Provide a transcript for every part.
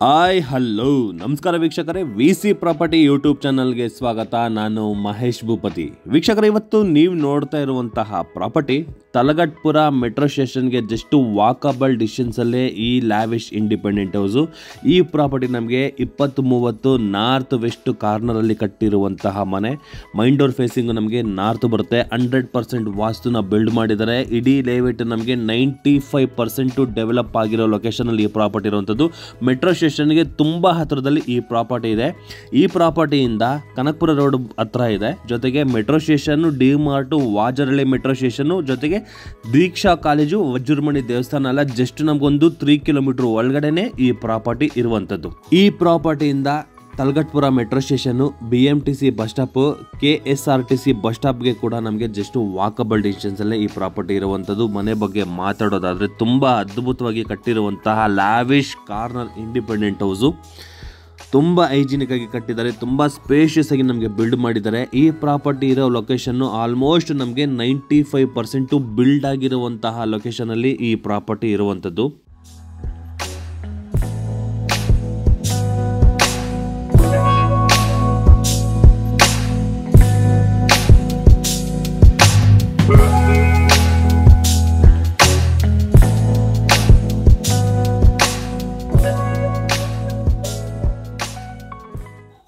Hello ನಮಸ್ಕಾರ ವೀಕ್ಷಕರೇ, VC. Property YouTube ಚಾನಲ್ಗೆ ಸ್ವಾಗತ. ನಾನು ಮಹೇಶ್ ಭೂಪತಿ. ವೀಕ್ಷಕರೇ, ಇವತ್ತು ನೀವು ನೋಡ್ತಾ ಇರುವಂತಹ ಪ್ರಾಪರ್ಟಿ ತಲಗಟ್ಪುರ ಮೆಟ್ರೋ ಸ್ಟೇಷನ್ಗೆ ಜಸ್ಟ್ ವಾಕಬಲ್ ಡಿಸ್ಟೆನ್ಸಲ್ಲೇ ಈ ಲ್ಯಾವಿಶ್ ಇಂಡಿಪೆಂಡೆಂಟ್ ಹೌಸು. ಈ ಪ್ರಾಪರ್ಟಿ ನಮಗೆ 20-30 ನಾರ್ತ್ ವೆಸ್ಟ್ ಕಾರ್ನರಲ್ಲಿ ಕಟ್ಟಿರುವಂತಹ ಮನೆ. ಮೈನ್ ಡೋರ್ ಫೇಸಿಂಗು ನಮಗೆ ನಾರ್ತ್ ಬರುತ್ತೆ. 100% ವಾಸ್ತುನ ಬಿಲ್ಡ್ ಮಾಡಿದ್ದಾರೆ. ಇಡೀ ಲೇಔಟ್ ನಮಗೆ 95% ಡೆವಲಪ್ ಆಗಿರೋ ಲೊಕೇಶನಲ್ಲಿ ಈ ಪ್ರಾಪರ್ಟಿ ಇರುವಂಥದ್ದು. ಮೆಟ್ರೋ ಸ್ಟೇಷನ್ಗೆ ತುಂಬ ಹತ್ತಿರದಲ್ಲಿ ಈ ಪ್ರಾಪರ್ಟಿ ಇದೆ. ಈ ಪ್ರಾಪರ್ಟಿಯಿಂದ ಕನಕಪುರ ರೋಡ್ ಹತ್ರ ಇದೆ. ಜೊತೆಗೆ metro station, D mart, Vajarahalli metro station, ಜೊತೆಗೆ ದೀಕ್ಷಾ ಕಾಲೇಜು, ವಜ್ರಮಣಿ ದೇವಸ್ಥಾನ ಎಲ್ಲ ಜಸ್ಟ್ ನಮಗೊಂದು 3 ಕಿಲೋಮೀಟರ್ ಒಳಗಡೆನೆ ಈ ಪ್ರಾಪರ್ಟಿ ಇರುವಂಥದ್ದು. ಈ ಪ್ರಾಪರ್ಟಿಯಿಂದ Talaghattapura metro station, BMTC bus stop, KSRTC bus ಸ್ಟಾಪ್ಗೆ ಕೂಡ ನಮಗೆ ಜಸ್ಟ್ ವಾಕಬಲ್ ಡಿಸ್ಟೆನ್ಸಲ್ಲೇ ಈ ಪ್ರಾಪರ್ಟಿ ಇರುವಂಥದ್ದು. ಮನೆ ಬಗ್ಗೆ ಮಾತಾಡೋದಾದರೆ ತುಂಬ ಅದ್ಭುತವಾಗಿ ಕಟ್ಟಿರುವಂತಹ ಲ್ಯಾವಿಶ್ ಕಾರ್ನರ್ ಇಂಡಿಪೆಂಡೆಂಟ್ ಹೌಸು. ತುಂಬ ಹೈಜಿನಿಕ್ ಆಗಿ ಕಟ್ಟಿದ್ದಾರೆ, ತುಂಬ ಸ್ಪೇಷಿಯಸ್ ಆಗಿ ನಮಗೆ ಬಿಲ್ಡ್ ಮಾಡಿದ್ದಾರೆ. ಈ ಪ್ರಾಪರ್ಟಿ ಇರೋ ಲೊಕೇಶನ್ನು ಆಲ್ಮೋಸ್ಟ್ ನಮಗೆ 95% ಬಿಲ್ಡ್ ಆಗಿರುವಂತಹ ಲೊಕೇಶನಲ್ಲಿ ಈ ಪ್ರಾಪರ್ಟಿ ಇರುವಂಥದ್ದು.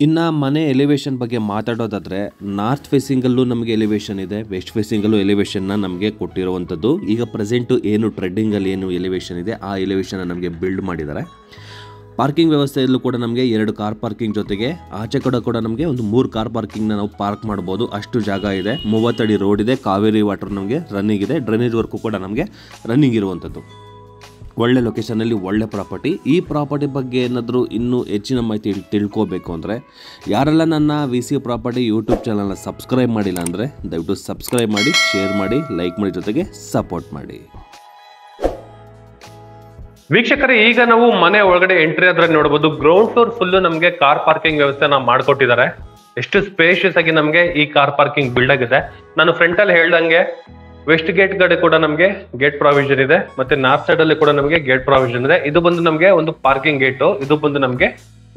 ಇನ್ನು ಮನೆ ಎಲಿವೇಶನ್ ಬಗ್ಗೆ ಮಾತಾಡೋದಾದರೆ, ನಾರ್ತ್ ಫೇಸಿಂಗಲ್ಲೂ ನಮಗೆ ಎಲಿವೇಶನ್ ಇದೆ, ವೆಸ್ಟ್ ಫೇಸಿಂಗಲ್ಲೂ ಎಲಿವೇಶನ್ನ ನಮಗೆ ಕೊಟ್ಟಿರುವಂಥದ್ದು. ಈಗ ಪ್ರೆಸೆಂಟು ಏನು ಟ್ರೆಂಡಿಂಗಲ್ಲಿ ಏನು ಎಲಿವೇಶನ್ ಇದೆ ಆ ಎಲಿವೇಶನ್ನ ನಮಗೆ ಬಿಲ್ಡ್ ಮಾಡಿದ್ದಾರೆ. ಪಾರ್ಕಿಂಗ್ ವ್ಯವಸ್ಥೆಯಲ್ಲೂ ಕೂಡ ನಮಗೆ 2 ಕಾರ್ ಪಾರ್ಕಿಂಗ್, ಜೊತೆಗೆ ಆಚೆ ಕಡೆ ಕೂಡ ನಮಗೆ ಒಂದು 3 ಕಾರ್ ಪಾರ್ಕಿಂಗ್ನ ನಾವು ಪಾರ್ಕ್ ಮಾಡ್ಬೋದು, ಅಷ್ಟು ಜಾಗ ಇದೆ. 30 ಅಡಿ ರೋಡ್ ಇದೆ, ಕಾವೇರಿ ವಾಟರ್ ನಮಗೆ ರನ್ನಿಂಗ್ ಇದೆ, ಡ್ರೈನೇಜ್ ವರ್ಕು ಕೂಡ ನಮಗೆ ರನ್ನಿಂಗ್ ಇರುವಂಥದ್ದು. ಒಳ್ಳೆ ಲೊಕೇಶನಲ್ಲಿ ಒಳ್ಳೆ ಪ್ರಾಪರ್ಟಿ. ಈ ಪ್ರಾಪರ್ಟಿ ಬಗ್ಗೆ ಏನಾದರೂ ಇನ್ನೂ ಹೆಚ್ಚಿನ ಮಾಹಿತಿ ತಿಳ್ಕೋಬೇಕು ಅಂದರೆ, ಯಾರೆಲ್ಲ ನನ್ನ ವಿ.ಸಿ. ಪ್ರಾಪರ್ಟಿ ಯೂಟ್ಯೂಬ್ ಚಾನಲ್ನ ಸಬ್ಸ್ಕ್ರೈಬ್ ಮಾಡಿಲ್ಲ ಅಂದರೆ ದಯವಿಟ್ಟು ಸಬ್ಸ್ಕ್ರೈಬ್ ಮಾಡಿ, ಶೇರ್ ಮಾಡಿ, ಲೈಕ್ ಮಾಡಿ, ಜೊತೆಗೆ ಸಪೋರ್ಟ್ ಮಾಡಿ. ವೀಕ್ಷಕರೇ, ಈಗ ನಾವು ಮನೆ ಒಳಗಡೆ ಎಂಟ್ರಿ ಆದ್ರೆ ನೋಡಬಹುದು, ಗ್ರೌಂಡ್ ಫ್ಲೋರ್ ಫುಲ್ ನಮಗೆ ಕಾರ್ ಪಾರ್ಕಿಂಗ್ ವ್ಯವಸ್ಥೆನ ಮಾಡ್ಕೊಟ್ಟಿದ್ದಾರೆ. ಎಷ್ಟು ಸ್ಪೇಷಿಯಸ್ ಆಗಿ ನಮಗೆ ಈ ಕಾರ್ ಪಾರ್ಕಿಂಗ್ ಬಿಲ್ಡ್ ಆಗಿದೆ. ನಾನು ಫ್ರಂಟ್ ಅಲ್ಲಿ ಹೇಳ್ದಂಗೆ ವೆಸ್ಟ್ ಗೇಟ್ ಕಡೆ ಕೂಡ ನಮಗೆ ಗೇಟ್ ಪ್ರಾವಿಷನ್ ಇದೆ, ಮತ್ತೆ ನಾರ್ತ್ ಸೈಡ್ ಅಲ್ಲಿ ಕೂಡ ನಮಗೆ ಗೇಟ್ ಪ್ರಾವಿಷನ್ ಇದೆ. ಇದು ಬಂದು ನಮಗೆ ಒಂದು ಪಾರ್ಕಿಂಗ್ ಗೇಟ್, ಇದು ಬಂದು ನಮಗೆ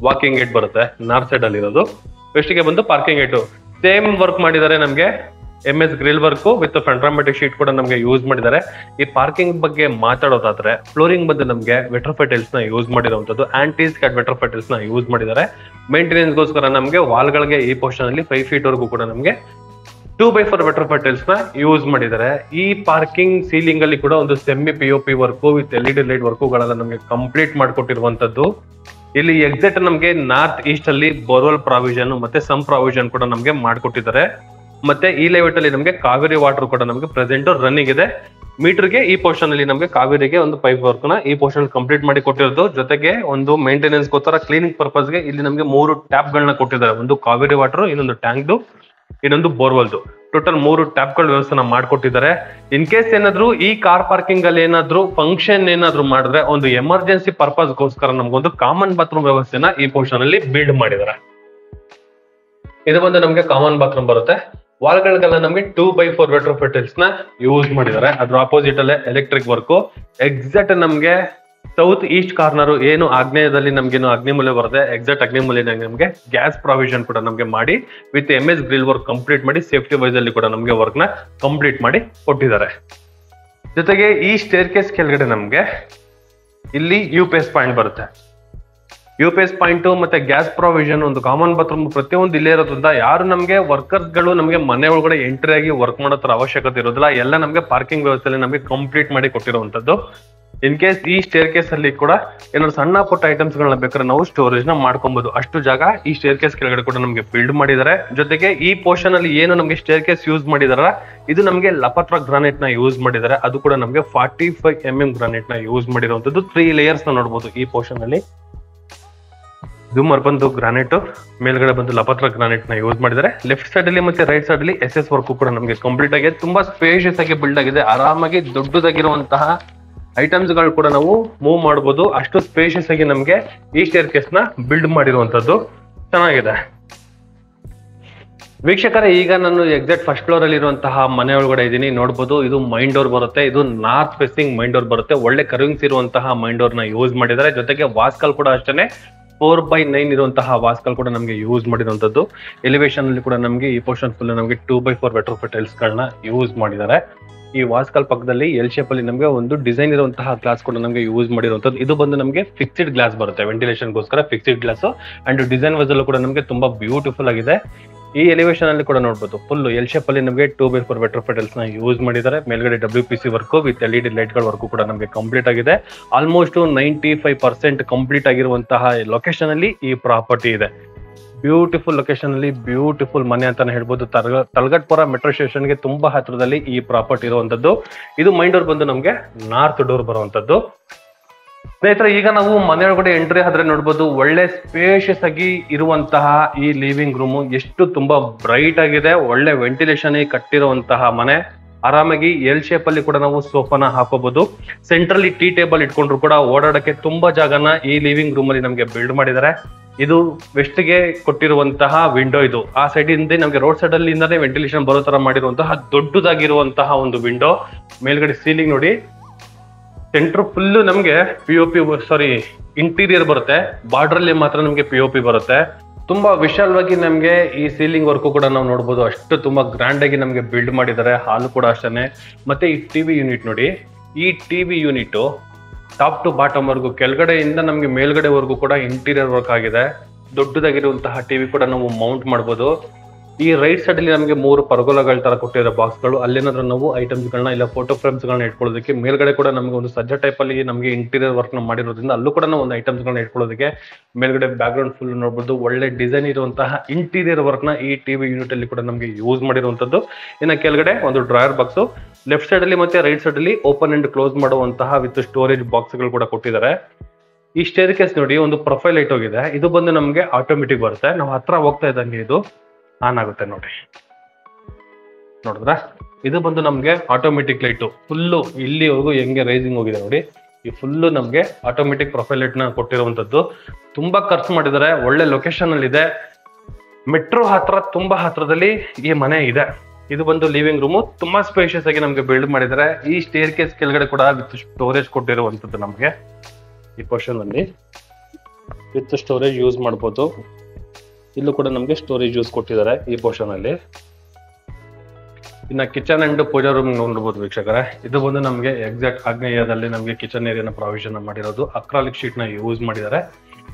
ವಾಕಿಂಗ್ ಗೇಟ್ ಬರುತ್ತೆ. ನಾರ್ತ್ ಸೈಡ್ ಅಲ್ಲಿ ಇರೋದು, ವೆಸ್ಟ್ ಗೆ ಬಂದು ಪಾರ್ಕಿಂಗ್ ಗೇಟ್. ಸೇಮ್ ವರ್ಕ್ ಮಾಡಿದ್ದಾರೆ ನಮಗೆ, MS ಗ್ರಿಲ್ ವರ್ಕ್ ವಿತ್ ಫ್ರಂಟ್ರಾಮೆಟಿಕ್ ಶೀಟ್ ಕೂಡ ನಮಗೆ ಯೂಸ್ ಮಾಡಿದ್ದಾರೆ. ಈ ಪಾರ್ಕಿಂಗ್ ಬಗ್ಗೆ ಮಾತಾಡೋದಾದ್ರೆ, ಫ್ಲೋರಿಂಗ್ ಬಂದು ನಮಗೆ ವೆಟ್ರೋಫೈಟೈಲ್ಸ್ ನ ಯೂಸ್ ಮಾಡಿರುವಂತದ್ದು, ಆಂಟಿ ಸ್ಕ್ಯಾಟ್ ವೆಟ್ರೋಫೈಟೈಲ್ಸ್ ನ ಯೂಸ್ ಮಾಡಿದ್ದಾರೆ. ಮೇಂಟೆನೆನ್ಸ್ ಗೋಸ್ಕರ ನಮಗೆ ವಾಲ್ಗಳಿಗೆ ಈ ಪೋರ್ಷನ್ ಅಲ್ಲಿ 5 ಫೀಟ್ ವರೆಗೂ ಕೂಡ ನಮಗೆ 2x4 ವೆಟ್ರೋಫೈಟೈಲ್ಸ್ ನ ಯೂಸ್ ಮಾಡಿದ್ದಾರೆ. ಈ ಪಾರ್ಕಿಂಗ್ ಸೀಲಿಂಗ್ ಅಲ್ಲಿ ಕೂಡ ಒಂದು semi POP work with LED light ವರ್ಕುಗಳೆಲ್ಲ ನಮಗೆ ಕಂಪ್ಲೀಟ್ ಮಾಡಿಕೊಟ್ಟಿರುವಂತದ್ದು. ಇಲ್ಲಿ ಎಕ್ಸಾಕ್ಟ್ ನಮಗೆ ನಾರ್ತ್ ಈಸ್ಟ್ ಅಲ್ಲಿ ಬೋರ್ವೆಲ್ ಪ್ರಾವಿಷನ್ ಮತ್ತೆ ಸಮ್ ಪ್ರಾವಿಷನ್ ಕೂಡ ನಮಗೆ ಮಾಡಿಕೊಟ್ಟಿದ್ದಾರೆ. ಮತ್ತೆ ಈ ಲೇಔಟ್ ಅಲ್ಲಿ ನಮಗೆ ಕಾವೇರಿ ವಾಟರ್ ಕೂಡ ನಮಗೆ ಪ್ರೆಸೆಂಟ್ ರನ್ನಿಂಗ್ ಇದೆ. ಮೀಟರ್ಗೆ ಈ ಪೋರ್ಷನ್ ಅಲ್ಲಿ ನಮಗೆ ಕಾವೇರಿಗೆ ಒಂದು ಪೈಪ್ ವರ್ಕ್ ನ ಈ ಪೋರ್ಷನ್ ಕಂಪ್ಲೀಟ್ ಮಾಡಿ ಕೊಟ್ಟಿರೋದು. ಜೊತೆಗೆ ಒಂದು ಮೇಂಟೆನೆನ್ಸ್ ಗೋಸ್ಕರ ಕ್ಲೀನಿಂಗ್ ಪರ್ಪಸ್ ಗೆ ಇಲ್ಲಿ ನಮಗೆ 3 ಟ್ಯಾಪ್ ಗಳನ್ನ ಕೊಟ್ಟಿದ್ದಾರೆ. ಒಂದು ಕಾವೇರಿ ವಾಟರ್, ಇನ್ನೊಂದು ಟ್ಯಾಂಕ್ದು, ಇನ್ನೊಂದು ಬೋರ್ವೆಲ್ದು. ಟೋಟಲ್ 3 ಟ್ಯಾಪ್ ಗಳ ವ್ಯವಸ್ಥೆ ಮಾಡಿಕೊಟ್ಟಿದ್ದಾರೆ. ಇನ್ ಕೇಸ್ ಏನಾದ್ರು ಈ ಕಾರ್ ಪಾರ್ಕಿಂಗ್ ಅಲ್ಲಿ ಏನಾದ್ರು ಫಂಕ್ಷನ್ ಏನಾದ್ರು ಮಾಡಿದ್ರೆ, ಒಂದು ಎಮರ್ಜೆನ್ಸಿ ಪರ್ಪಸ್ ಗೋಸ್ಕರ ನಮಗೊಂದು ಕಾಮನ್ ಬಾತ್ರೂಮ್ ವ್ಯವಸ್ಥೆನ ಈ ಪೋರ್ಷನ್ ಅಲ್ಲಿ ಬಿಲ್ಡ್ ಮಾಡಿದ್ದಾರೆ. ಇದು ಬಂದು ನಮಗೆ ಕಾಮನ್ ಬಾತ್ರೂಮ್ ಬರುತ್ತೆ. ವಾಲ್ಗಳಿಗೆಲ್ಲ ನಮಗೆ 2x4 ವೆಟ್ರೋಫೈಟೈಲ್ಸ್ ನ ಯೂಸ್ ಮಾಡಿದ್ದಾರೆ. ಅದ್ರ ಆಪೋಸಿಟ್ ಅಲ್ಲೇ ಎಲೆಕ್ಟ್ರಿಕ್ ವರ್ಕ್. ಎಕ್ಸಾಕ್ಟ್ ನಮಗೆ ಸೌತ್ ಈಸ್ಟ್ ಕಾರ್ನರ್ ಏನು ಆಗ್ನೇಯದಲ್ಲಿ ನಮ್ಗೇನು ಅಗ್ನಿಮೂಲೆ ಬರುತ್ತೆ, ಎಕ್ಸಾಕ್ಟ್ ಅಗ್ನಿಮೂಲೆ ನಮಗೆ ಗ್ಯಾಸ್ ಪ್ರಾವಿಷನ್ ಕೂಡ ನಮಗೆ ಮಾಡಿ with MS grill work complete ಮಾಡಿ, ಸೇಫ್ಟಿ ವೈಸ್ ಅಲ್ಲಿ ಕೂಡ ನಮಗೆ ವರ್ಕ್ ನ ಕಂಪ್ಲೀಟ್ ಮಾಡಿ ಕೊಟ್ಟಿದ್ದಾರೆ. ಜೊತೆಗೆ ಈ ಸ್ಟೇರ್ ಕೇಸ್ ಕೆಳಗಡೆ ನಮಗೆ ಇಲ್ಲಿ UPS ಪಾಯಿಂಟ್ ಬರುತ್ತೆ. UPS ಪಾಯಿಂಟ್ ಮತ್ತೆ ಗ್ಯಾಸ್ ಪ್ರಾವಿಷನ್, ಒಂದು ಕಾಮನ್ ಬಾತ್ರೂಮ್ ಪ್ರತಿಯೊಂದು ಇಲ್ಲೇ ಇರೋದ್ರಿಂದ ಯಾರು ನಮಗೆ ವರ್ಕರ್ಸ್ ಗಳು ನಮಗೆ ಮನೆ ಒಳಗಡೆ ಎಂಟ್ರಿ ಆಗಿ ವರ್ಕ್ ಮಾಡೋ ಅವಶ್ಯಕತೆ ಇರೋದಿಲ್ಲ. ಎಲ್ಲ ನಮಗೆ ಪಾರ್ಕಿಂಗ್ ವ್ಯವಸ್ಥೆಯಲ್ಲಿ ನಮಗೆ ಕಂಪ್ಲೀಟ್ ಮಾಡಿ ಕೊಟ್ಟಿರುವಂತದ್ದು. ಇನ್ ಕೇಸ್ ಈ ಸ್ಟೇರ್ ಕೇಸ್ ಅಲ್ಲಿ ಕೂಡ ಏನಾದ್ರು ಸಣ್ಣ ಪುಟ್ಟ ಐಟಮ್ಸ್ ಗಳನ್ನ ಬೇಕಾದ್ರೆ ನಾವು ಸ್ಟೋರೇಜ್ ನ ಮಾಡ್ಕೊಬಹುದು, ಅಷ್ಟು ಜಾಗ ಈ ಸ್ಟೇರ್ ಕೇಸ್ ಕೆಳಗಡೆ ಕೂಡ ನಮಗೆ ಬಿಲ್ಡ್ ಮಾಡಿದ್ದಾರೆ. ಜೊತೆಗೆ ಈ ಪೋರ್ಷನ್ ಅಲ್ಲಿ ಏನು ನಮಗೆ ಸ್ಟೇರ್ ಕೇಸ್ ಯೂಸ್ ಮಾಡಿದಾರ, ಇದು ನಮಗೆ ಲಪತ್ರ ಗ್ರಾನೈಟ್ ನ ಯೂಸ್ ಮಾಡಿದ್ದಾರೆ. ಅದು ಕೂಡ ನಮಗೆ 45 mm ಗ್ರಾನೈಟ್ ನ ಯೂಸ್ ಮಾಡಿರುವಂತದ್ದು. 3 ಲೇಯರ್ಸ್ ನ ನೋಡಬಹುದು ಈ ಪೋರ್ಷನ್ ಅಲ್ಲಿ. ಝೂಮರ್ ಬಂದು ಗ್ರಾನೈಟ್, ಮೇಲ್ಗಡೆ ಬಂದು ಲಪತ್ರ ಗ್ರಾನೈಟ್ ನ ಯೂಸ್ ಮಾಡಿದ್ದಾರೆ. ಲೆಫ್ಟ್ ಸೈಡ್ ಅಲ್ಲಿ ಮತ್ತೆ ರೈಟ್ ಸೈಡ್ ಅಲ್ಲಿ SS ವರ್ಕ್ ಕೂಡ ನಮಗೆ ಕಂಪ್ಲೀಟ್ ಆಗಿದೆ. ತುಂಬಾ ಸ್ಪೇಷಿಯಸ್ ಆಗಿ ಬಿಲ್ಡ್ ಆಗಿದೆ. ಆರಾಮಾಗಿ ದೊಡ್ಡದಾಗಿರುವಂತಹ ಐಟಮ್ಸ್ ಗಳು ಕೂಡ ನಾವು ಮೂವ್ ಮಾಡಬಹುದು, ಅಷ್ಟು ಸ್ಪೇಷಿಯಸ್ ಆಗಿ ನಮಗೆ ಈ ಸ್ಟೇರ್ ಕೇಸ್ ನ ಬಿಲ್ಡ್ ಮಾಡಿರುವಂತದ್ದು ಚೆನ್ನಾಗಿದೆ. ವೀಕ್ಷಕರೇ, ಈಗ ನಾನು ಎಕ್ಸಾಕ್ಟ್ ಫಸ್ಟ್ ಫ್ಲೋರ್ ಅಲ್ಲಿ ಇರುವಂತಹ ಮನೆ ಒಳಗಡೆ ಇದ್ದೀನಿ. ನೋಡಬಹುದು, ಇದು ಮೈನ್ ಡೋರ್ ಬರುತ್ತೆ. ಇದು ನಾರ್ತ್ ಫೇಸಿಂಗ್ ಮೈನ್ ಡೋರ್ ಬರುತ್ತೆ. ಒಳ್ಳೆ ಕರ್ವಿಂಗ್ಸ್ ಇರುವಂತಹ ಮೈನ್ ಡೋರ್ ನ ಯೂಸ್ ಮಾಡಿದ್ದಾರೆ. ಜೊತೆಗೆ ವಾಸ್ಕಲ್ ಕೂಡ ಅಷ್ಟೇ 4x9 ಇರುವಂತಹ ವಾಸ್ಕಲ್ ಕೂಡ ನಮಗೆ ಯೂಸ್ ಮಾಡಿರುವಂತದ್ದು. ಎಲಿವೇಶನ್ ಅಲ್ಲಿ ಕೂಡ ನಮಗೆ ಈ ಪೋರ್ಷನ್ ಫುಲ್ ನಮಗೆ 2x4 ವೆಟ್ರೋಫಿಟ್ ಟೈಲ್ಸ್ ಗಳನ್ನ ಯೂಸ್ ಮಾಡಿದ್ದಾರೆ. ಈ ವಾಸ್ಕಲ್ ಪಕ್ಕದಲ್ಲಿ ಎಲ್ ಶೇಪ್ ಅಲ್ಲಿ ನಮಗೆ ಒಂದು ಡಿಸೈನ್ ಇರುವಂತಹ ಗ್ಲಾಸ್ ಕೂಡ ನಮಗೆ ಯೂಸ್ ಮಾಡಿರುವಂತದ್ದು. ಇದು ಬಂದು ನಮಗೆ ಫಿಕ್ಸ್ಡ್ ಗ್ಲಾಸ್ ಬರುತ್ತೆ, ವೆಂಟಿಲೇಷನ್ ಗೋಸ್ಕರ fixed glass. And design wise ಅಲ್ಲೂ ಕೂಡ ನಮಗೆ ತುಂಬಾ ಬ್ಯೂಟಿಫುಲ್ ಆಗಿದೆ. ಈ ಎಲಿವೇಶನ್ ಅಲ್ಲಿ ಕೂಡ ನೋಡಬಹುದು, ಫುಲ್ ಎಲ್ ಶೇಪ್ ಅಲ್ಲಿ ನಮಗೆ 2x4 ವೆಟ್ರೋಫಿಟ್ ಟೈಲ್ಸ್ ನ ಯೂಸ್ ಮಾಡಿದ್ದಾರೆ. ಮೇಲ್ಗಡೆ WPC work with LED light ಗಳ ವರ್ಕ್ ಕೂಡ ನಮಗೆ ಕಂಪ್ಲೀಟ್ ಆಗಿದೆ. ಆಲ್ಮೋಸ್ಟ್ 95% ಕಂಪ್ಲೀಟ್ ಆಗಿರುವಂತಹ ಲೊಕೇಶನ್ ಅಲ್ಲಿ ಈ ಪ್ರಾಪರ್ಟಿ ಇದೆ. ಬ್ಯೂಟಿಫುಲ್ ಲೊಕೇಶನ್ ಅಲ್ಲಿ ಬ್ಯೂಟಿಫುಲ್ ಮನೆ ಅಂತಾನೆ ಹೇಳ್ಬೋದು. ತಲಗಟ್ಪುರ ಮೆಟ್ರೋ ಸ್ಟೇಷನ್ ಗೆ ತುಂಬಾ ಹತ್ರದಲ್ಲಿ ಈ ಪ್ರಾಪರ್ಟಿ ಇರುವಂತದ್ದು. ಇದು ಮೈನ್ ಡೋರ್ ಬಂದು ನಮಗೆ ನಾರ್ತ್ ಡೋರ್ ಬರುವಂತದ್ದು. ಸ್ನೇಹಿತರೆ, ಈಗ ನಾವು ಮನೆಯೊಳಗಡೆ ಎಂಟ್ರಿ ಆದ್ರೆ ನೋಡ್ಬೋದು, ಒಳ್ಳೆ ಸ್ಪೇಷಿಯಸ್ ಆಗಿ ಇರುವಂತಹ ಈ ಲಿವಿಂಗ್ ರೂಮ್ ಎಷ್ಟು ತುಂಬಾ ಬ್ರೈಟ್ ಆಗಿದೆ. ಒಳ್ಳೆ ವೆಂಟಿಲೇಷನ್ ಕಟ್ಟಿರುವಂತಹ ಮನೆ. ಆರಾಮಾಗಿ ಎಲ್ ಶೇಪ್ ಅಲ್ಲಿ ಕೂಡ ನಾವು ಸೋಫಾನ ಹಾಕೋಬಹುದು. ಸೆಂಟ್ರಲ್ಲಿ ಟೀ ಟೇಬಲ್ ಇಟ್ಕೊಂಡ್ರು ಕೂಡ ಓಡಾಡಕ್ಕೆ ತುಂಬಾ ಜಾಗನ ಈ ಲಿವಿಂಗ್ ರೂಮ್ ಅಲ್ಲಿ ನಮಗೆ ಬಿಲ್ಡ್ ಮಾಡಿದ್ದಾರೆ. ಇದು ವೆಸ್ಟ್ ಗೆ ಕೊಟ್ಟಿರುವಂತಹ ವಿಂಡೋ. ಇದು ಆ ಸೈಡ್ ಇಂದ ನಮಗೆ ರೋಡ್ ಸೈಡ್ ಅಲ್ಲಿ ಇಂದಾನೆ ವೆಂಟಿಲೇಷನ್ ಬರೋ ತರ ಮಾಡಿರುವಂತಹ ದೊಡ್ಡದಾಗಿರುವಂತಹ ಒಂದು ವಿಂಡೋ. ಮೇಲ್ಗಡೆ ಸೀಲಿಂಗ್ ನೋಡಿ, ಸೆಂಟರ್ ಫುಲ್ ನಮಗೆ ಇಂಟೀರಿಯರ್ ಬರುತ್ತೆ. ಬಾರ್ಡರ್ ಅಲ್ಲಿ ಮಾತ್ರ ನಮಗೆ POP ಬರುತ್ತೆ. ತುಂಬಾ ವಿಶಾಲವಾಗಿ ನಮಗೆ ಈ ಸೀಲಿಂಗ್ ವರ್ಕ್ ಕೂಡ ನಾವು ನೋಡಬಹುದು. ಅಷ್ಟು ತುಂಬಾ ಗ್ರ್ಯಾಂಡ್ ಆಗಿ ನಮಗೆ ಬಿಲ್ಡ್ ಮಾಡಿದ್ದಾರೆ. ಹಾಲ್ ಕೂಡ ಅಷ್ಟೇ. ಮತ್ತೆ ಈ ಟಿವಿ ಯೂನಿಟ್ ನೋಡಿ, ಈ TV unit top to bottom ವರ್ಗು, ಕೆಳಗಡೆಯಿಂದ ನಮಗೆ ಮೇಲ್ಗಡೆವರೆಗೂ ಕೂಡ ಇಂಟೀರಿಯರ್ ವರ್ಕ್ ಆಗಿದೆ. ದೊಡ್ಡದಾಗಿರುವಂತಹ ಟಿವಿ ಕೂಡ ನಾವು ಮೌಂಟ್ ಮಾಡಬಹುದು. ಈ ರೈಟ್ ಸೈಡ್ ಅಲ್ಲಿ ನಮಗೆ 3 ಪರ್ಗೋಲಗಳ ತರ ಕೊಟ್ಟಿರೋ ಬಾಕ್ಸ್ ಗಳು. ಅಲ್ಲೇನಾದ್ರೂ ನಾವು ಐಟಮ್ಸ್ ಗಳನ್ನ ಇಲ್ಲ ಫೋಟೋ ಫ್ರೇಮ್ಸ್ ಗಳನ್ನ ಇಟ್ಕೊಳ್ಳೋದಕ್ಕೆ. ಮೇಲ್ಗಡೆ ಕೂಡ ನಮಗೆ ಒಂದು ಸಜ್ಜ ಟೈಪ್ ಅಲ್ಲಿ ನಮಗೆ ಇಂಟೀರಿಯರ್ ವರ್ಕ್ ನ ಮಾಡಿರೋದ್ರಿಂದ ಅಲ್ಲೂ ಕೂಡ ನಾವು ಒಂದು ಐಟಮ್ಸ್ ಗಳನ್ನ ಇಟ್ಕೊಳ್ಳೋದಕ್ಕೆ. ಮೇಲ್ಗಡೆ ಬ್ಯಾಕ್ ಗ್ರೌಂಡ್ ಫುಲ್ ನೋಡಬಹುದು. ಒಳ್ಳೆ ಡಿಸೈನ್ ಇರುವಂತಹ ಇಂಟೀರಿಯರ್ ವರ್ಕ್ ನ ಈ ಟಿವಿ ಯೂನಿಟ್ ಅಲ್ಲಿ ಕೂಡ ನಮಗೆ ಯೂಸ್ ಮಾಡಿರುವಂತದ್ದು. ಇನ್ನು ಕೆಳಗಡೆ ಒಂದು ಡ್ರಾಯರ್ ಬಾಕ್ಸ್, ಲೆಫ್ಟ್ ಸೈಡ್ ಅಲ್ಲಿ ಮತ್ತೆ ರೈಟ್ ಸೈಡ್ ಅಲ್ಲಿ ಓಪನ್ ಅಂಡ್ ಕ್ಲೋಸ್ ಮಾಡುವಂತಹ ವಿತ್ ಸ್ಟೋರೇಜ್ ಬಾಕ್ಸ್ ಗಳು ಕೂಡ ಕೊಟ್ಟಿದ್ದಾರೆ. ಈ ಸ್ಟೇರ್ ಕೇಸ್ ನೋಡಿ, ಒಂದು ಪ್ರೊಫೈಲ್ ಲೈಟ್ ಹೋಗಿದೆ. ಇದು ಬಂದು ನಮಗೆ ಆಟೋಮೆಟಿಕ್ ಬರುತ್ತೆ. ನಾವು ಹತ್ರ ಹೋಗ್ತಾ ಇದ್ದಂಗೆ ಇದು ಆನ್ ಆಗುತ್ತೆ ನೋಡಿ. ನೋಡಿದ್ರ, ಇದು ಬಂದು ನಮ್ಗೆ ಆಟೋಮೆಟಿಕ್ ಲೈಟ್. ಫುಲ್ಲು ಇಲ್ಲಿವರೆಗೂ ಹೆಂಗೆ ರೈಸಿಂಗ್ ಹೋಗಿದೆ ನೋಡಿ. ಈ ಫುಲ್ಲು ನಮ್ಗೆ ಆಟೋಮೆಟಿಕ್ ಪ್ರೊಫೈಲ್ ಲೈಟ್ ನ ಕೊಟ್ಟಿರುವಂತದ್ದು. ತುಂಬಾ ಖರ್ಚು ಮಾಡಿದ್ದಾರೆ. ಒಳ್ಳೆ ಲೊಕೇಶನ್ ಅಲ್ಲಿ ಇದೆ. ಮೆಟ್ರೋ ಹತ್ರ ತುಂಬಾ ಹತ್ರದಲ್ಲಿ ಈ ಮನೆ ಇದೆ. ಇದು ಬಂದು ಲಿವಿಂಗ್ ರೂಮ್. ತುಂಬಾ ಸ್ಪೇಷಿಯಸ್ ಆಗಿ ನಮ್ಗೆ ಬಿಲ್ಡ್ ಮಾಡಿದ್ದಾರೆ. ಈ ಸ್ಟೇರ್ ಕೇಸ್ ಕೆಳಗಡೆ ಕೂಡ ವಿತ್ ಸ್ಟೋರೇಜ್ ಕೊಟ್ಟಿರುವಂತದ್ದು. ನಮ್ಗೆ ಈ ಪೋರ್ಷನ್ ಅಲ್ಲಿ ವಿತ್ ಸ್ಟೋರೇಜ್ ಯೂಸ್ ಮಾಡ್ಬೋದು. ಇಲ್ಲೂ ಕೂಡ ನಮಗೆ ಸ್ಟೋರೇಜ್ ಯೂಸ್ ಕೊಟ್ಟಿದ್ದಾರೆ ಈ ಪೋರ್ಷನ್ ಅಲ್ಲಿ. ಇನ್ನ ಕಿಚನ್ ಅಂಡ್ ಪೂಜಾ ರೂಮ್ ನೋಡ್ಬೋದು ವೀಕ್ಷಕರೇ. ಇದು ಬಂದು ನಮಗೆ ಎಕ್ಸಾಕ್ಟ್ ಆಗ್ನೇಯದಲ್ಲಿ ನಮಗೆ ಕಿಚನ್ ಏರಿಯಾನ ಪ್ರಾವಿಷನ್ ಮಾಡಿರೋದು. ಅಕ್ರಾಲಿಕ್ ಶೀಟ್ ನ ಯೂಸ್ ಮಾಡಿದ್ದಾರೆ.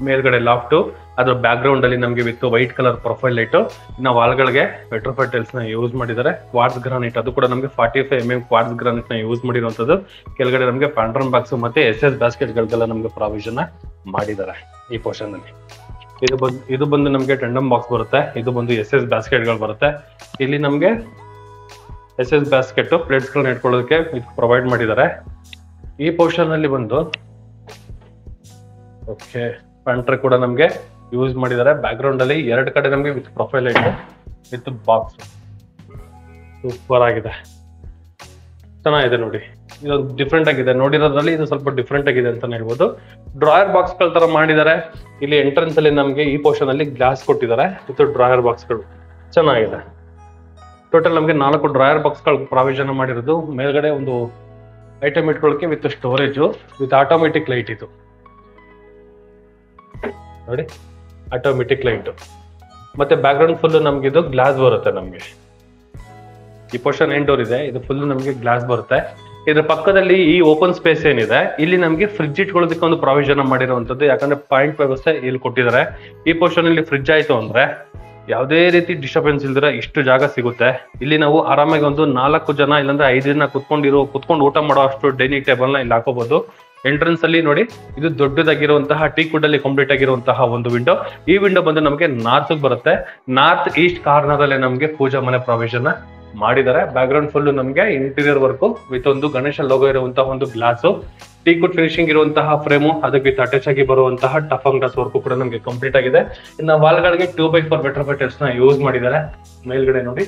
ಮೇಲ್ಗಡೆ ಲಾಫ್ಟ್, ಅದ್ರ ಬ್ಯಾಕ್ ಗ್ರೌಂಡ್ ಅಲ್ಲಿ ನಮಗೆ with white colour profile light. ಇನ್ನು ವಾಲ್ಗಳಿಗೆ ವೆಟ್ರೋಫೈಟ್ ಟೈಲ್ಸ್ ನ ಯೂಸ್ ಮಾಡಿದ್ದಾರೆ. ಕ್ವಾರ್ಟ್ಸ್ ಗ್ರಾನೈಟ್, ಅದು ಕೂಡ ನಮಗೆ 45 mm ಕ್ವಾರ್ಟ್ಸ್ ಗ್ರಾನೈಟ್ ನ ಯೂಸ್ ಮಾಡಿರುವಂತದ್ದು. ಕೆಳಗಡೆ ನಮಗೆ ಪ್ಯಾಂಡ್ರನ್ ಬಾಕ್ಸ್ ಮತ್ತೆ SS ಬ್ಯಾಸ್ಕೆಟ್ ಗಳಿಗೆಲ್ಲ ನಮಗೆ ಪ್ರಾವಿಷನ್ ಮಾಡಿದ್ದಾರೆ ಈ ಪೋರ್ಷನ್ ಅಲ್ಲಿ. ಇದು ಬಂದು ನಮಗೆ ಟೆಂಡಮ್ ಬಾಕ್ಸ್ ಬರುತ್ತೆ. ಇದು ಬಂದು SS ಬ್ಯಾಸ್ಕೆಟ್ ಗಳು ಬರುತ್ತೆ. ಇಲ್ಲಿ ನಮಗೆ SS ಬ್ಯಾಸ್ಕೆಟ್ ಪ್ಲೇಟ್ಸ್ ಗಳನ್ನ ಇಟ್ಕೊಳ್ಳೋದಕ್ಕೆ ಪ್ರೊವೈಡ್ ಮಾಡಿದ್ದಾರೆ. ಈ ಪೋರ್ಷನ್ ಅಲ್ಲಿ ಬಂದು ಓಕೆ ಪ್ಯಾಂಟ್ರಿ ಕೂಡ ನಮಗೆ ಯೂಸ್ ಮಾಡಿದ್ದಾರೆ. ಬ್ಯಾಕ್ ಗ್ರೌಂಡ್ ಅಲ್ಲಿ 2 ಕಡೆ ನಮಗೆ with profile light with box. Super ಆಗಿದೆ, ಚೆನ್ನಾಗಿದೆ ನೋಡಿ. ಇದು ಡಿಫ್ರೆಂಟ್ ಆಗಿದೆ. ನೋಡಿರೋದ್ರಲ್ಲಿ ಇದು ಸ್ವಲ್ಪ ಡಿಫ್ರೆಂಟ್ ಆಗಿದೆ ಅಂತಾನೆ ಹೇಳ್ಬೋದು. ಡ್ರಾಯರ್ ಬಾಕ್ಸ್ ಗಳ ತರ ಮಾಡಿದ್ದಾರೆ. ಇಲ್ಲಿ ಎಂಟ್ರೆನ್ಸ್ ಅಲ್ಲಿ ನಮಗೆ ಈ ಪೋರ್ಷನ್ ಅಲ್ಲಿ ಗ್ಲಾಸ್ ಕೊಟ್ಟಿದ್ದಾರೆ ವಿತ್ ಡ್ರಾಯರ್ ಬಾಕ್ಸ್ ಗಳು. ಚೆನ್ನಾಗಿದೆ. ಟೋಟಲ್ ನಮಗೆ 4 ಡ್ರಾಯರ್ ಬಾಕ್ಸ್ ಗಳು ಪ್ರಾವಿಷನ್ ಮಾಡಿರೋದು. ಮೇಲ್ಗಡೆ ಒಂದು ಐಟಮ್ ಇಟ್ಕೊಳ್ಳೋಕೆ with storage with automatic light. ಇದು ನೋಡಿ, ಆಟೋಮೆಟಿಕ್ ಲೈಟ್. ಮತ್ತೆ ಬ್ಯಾಕ್ ಗ್ರೌಂಡ್ ಫುಲ್ ನಮ್ಗೆ ಇದು ಗ್ಲಾಸ್ ಬರುತ್ತೆ. ನಮ್ಗೆ ಈ ಪೋರ್ಷನ್ ಎಂಡ್ ಡೋರ್ ಇದೆ. ಇದು ಫುಲ್ ನಮಗೆ ಗ್ಲಾಸ್ ಬರುತ್ತೆ. ಇದ್ರ ಪಕ್ಕದಲ್ಲಿ ಈ ಓಪನ್ ಸ್ಪೇಸ್ ಏನಿದೆ, ಇಲ್ಲಿ ನಮಗೆ ಫ್ರಿಡ್ಜ್ ಇಟ್ಕೊಳ್ಳೋದಕ್ಕೆ ಒಂದು ಪ್ರಾವಿಷನ್ ಮಾಡಿರುವಂತದ್ದು. ಯಾಕಂದ್ರೆ ಪಾಯಿಂಟ್ ವ್ಯವಸ್ಥೆ ಇಲ್ಲಿ ಕೊಟ್ಟಿದ್ದಾರೆ. ಈ ಪೋರ್ಷನ್ ಇಲ್ಲಿ ಫ್ರಿಡ್ಜ್ ಆಯ್ತು ಅಂದ್ರೆ ಯಾವುದೇ ರೀತಿ ಡಿಸ್ಟರ್ಬೆನ್ಸ್ ಇಲ್ದಿರ ಇಷ್ಟು ಜಾಗ ಸಿಗುತ್ತೆ. ಇಲ್ಲಿ ನಾವು ಆರಾಮಾಗಿ ಒಂದು 4 ಜನ ಇಲ್ಲಾಂದ್ರೆ 5 ಜನ ಕುತ್ಕೊಂಡು ಊಟ ಮಾಡೋ ಅಷ್ಟು ಡೈನಿಂಗ್ ಟೇಬಲ್ ನ ಇಲ್ಲಿ ಹಾಕೋಬಹುದು. ಎಂಟ್ರೆನ್ಸ್ ಅಲ್ಲಿ ನೋಡಿ, ಇದು ದೊಡ್ಡದಾಗಿರುವಂತಹ ಟೀ ಕುಡ್ ಅಲ್ಲಿ ಕಂಪ್ಲೀಟ್ ಆಗಿರುವಂತಹ ಒಂದು ವಿಂಡೋ. ಈ ವಿಂಡೋ ಬಂದು ನಮಗೆ ನಾರ್ತ್ ಬರುತ್ತೆ. ನಾರ್ತ್ ಈಸ್ಟ್ ಕಾರ್ನರ್ ಅಲ್ಲಿ ನಮಗೆ ಪೂಜಾ ಮನೆ ಪ್ರಾವಿಷನ್ ಮಾಡಿದ್ದಾರೆ. ಬ್ಯಾಕ್ ಗ್ರೌಂಡ್ ಫುಲ್ ನಮಗೆ ಇಂಟೀರಿಯರ್ ವರ್ಕ್ ವಿತ್ ಒಂದು ಗಣೇಶ ಲೋಗೋ ಇರುವಂತಹ ಒಂದು ಗ್ಲಾಸ್, ಟೀ ಕುಡ್ ಫಿನಿಶಿಂಗ್ ಇರುವಂತಹ ಫ್ರೇಮು, ಅದಕ್ಕೆ ವಿತ್ ಅಟ್ಯಾಚ್ ಆಗಿ ಬರುವಂತಹ ಟಫನ್ ಗ್ಲಾಸ್ ವರ್ಕ್ ಕೂಡ ನಮಗೆ ಕಂಪ್ಲೀಟ್ ಆಗಿದೆ. ಇನ್ನು ವಾಲ್ಗಳಿಗೆ 2x4 ವೆಟ್ರೋಫೈಟ್ ಟೈಲ್ಸ್ ನ ಯೂಸ್ ಮಾಡಿದ್ದಾರೆ. ಮೇಲ್ಗಡೆ ನೋಡಿ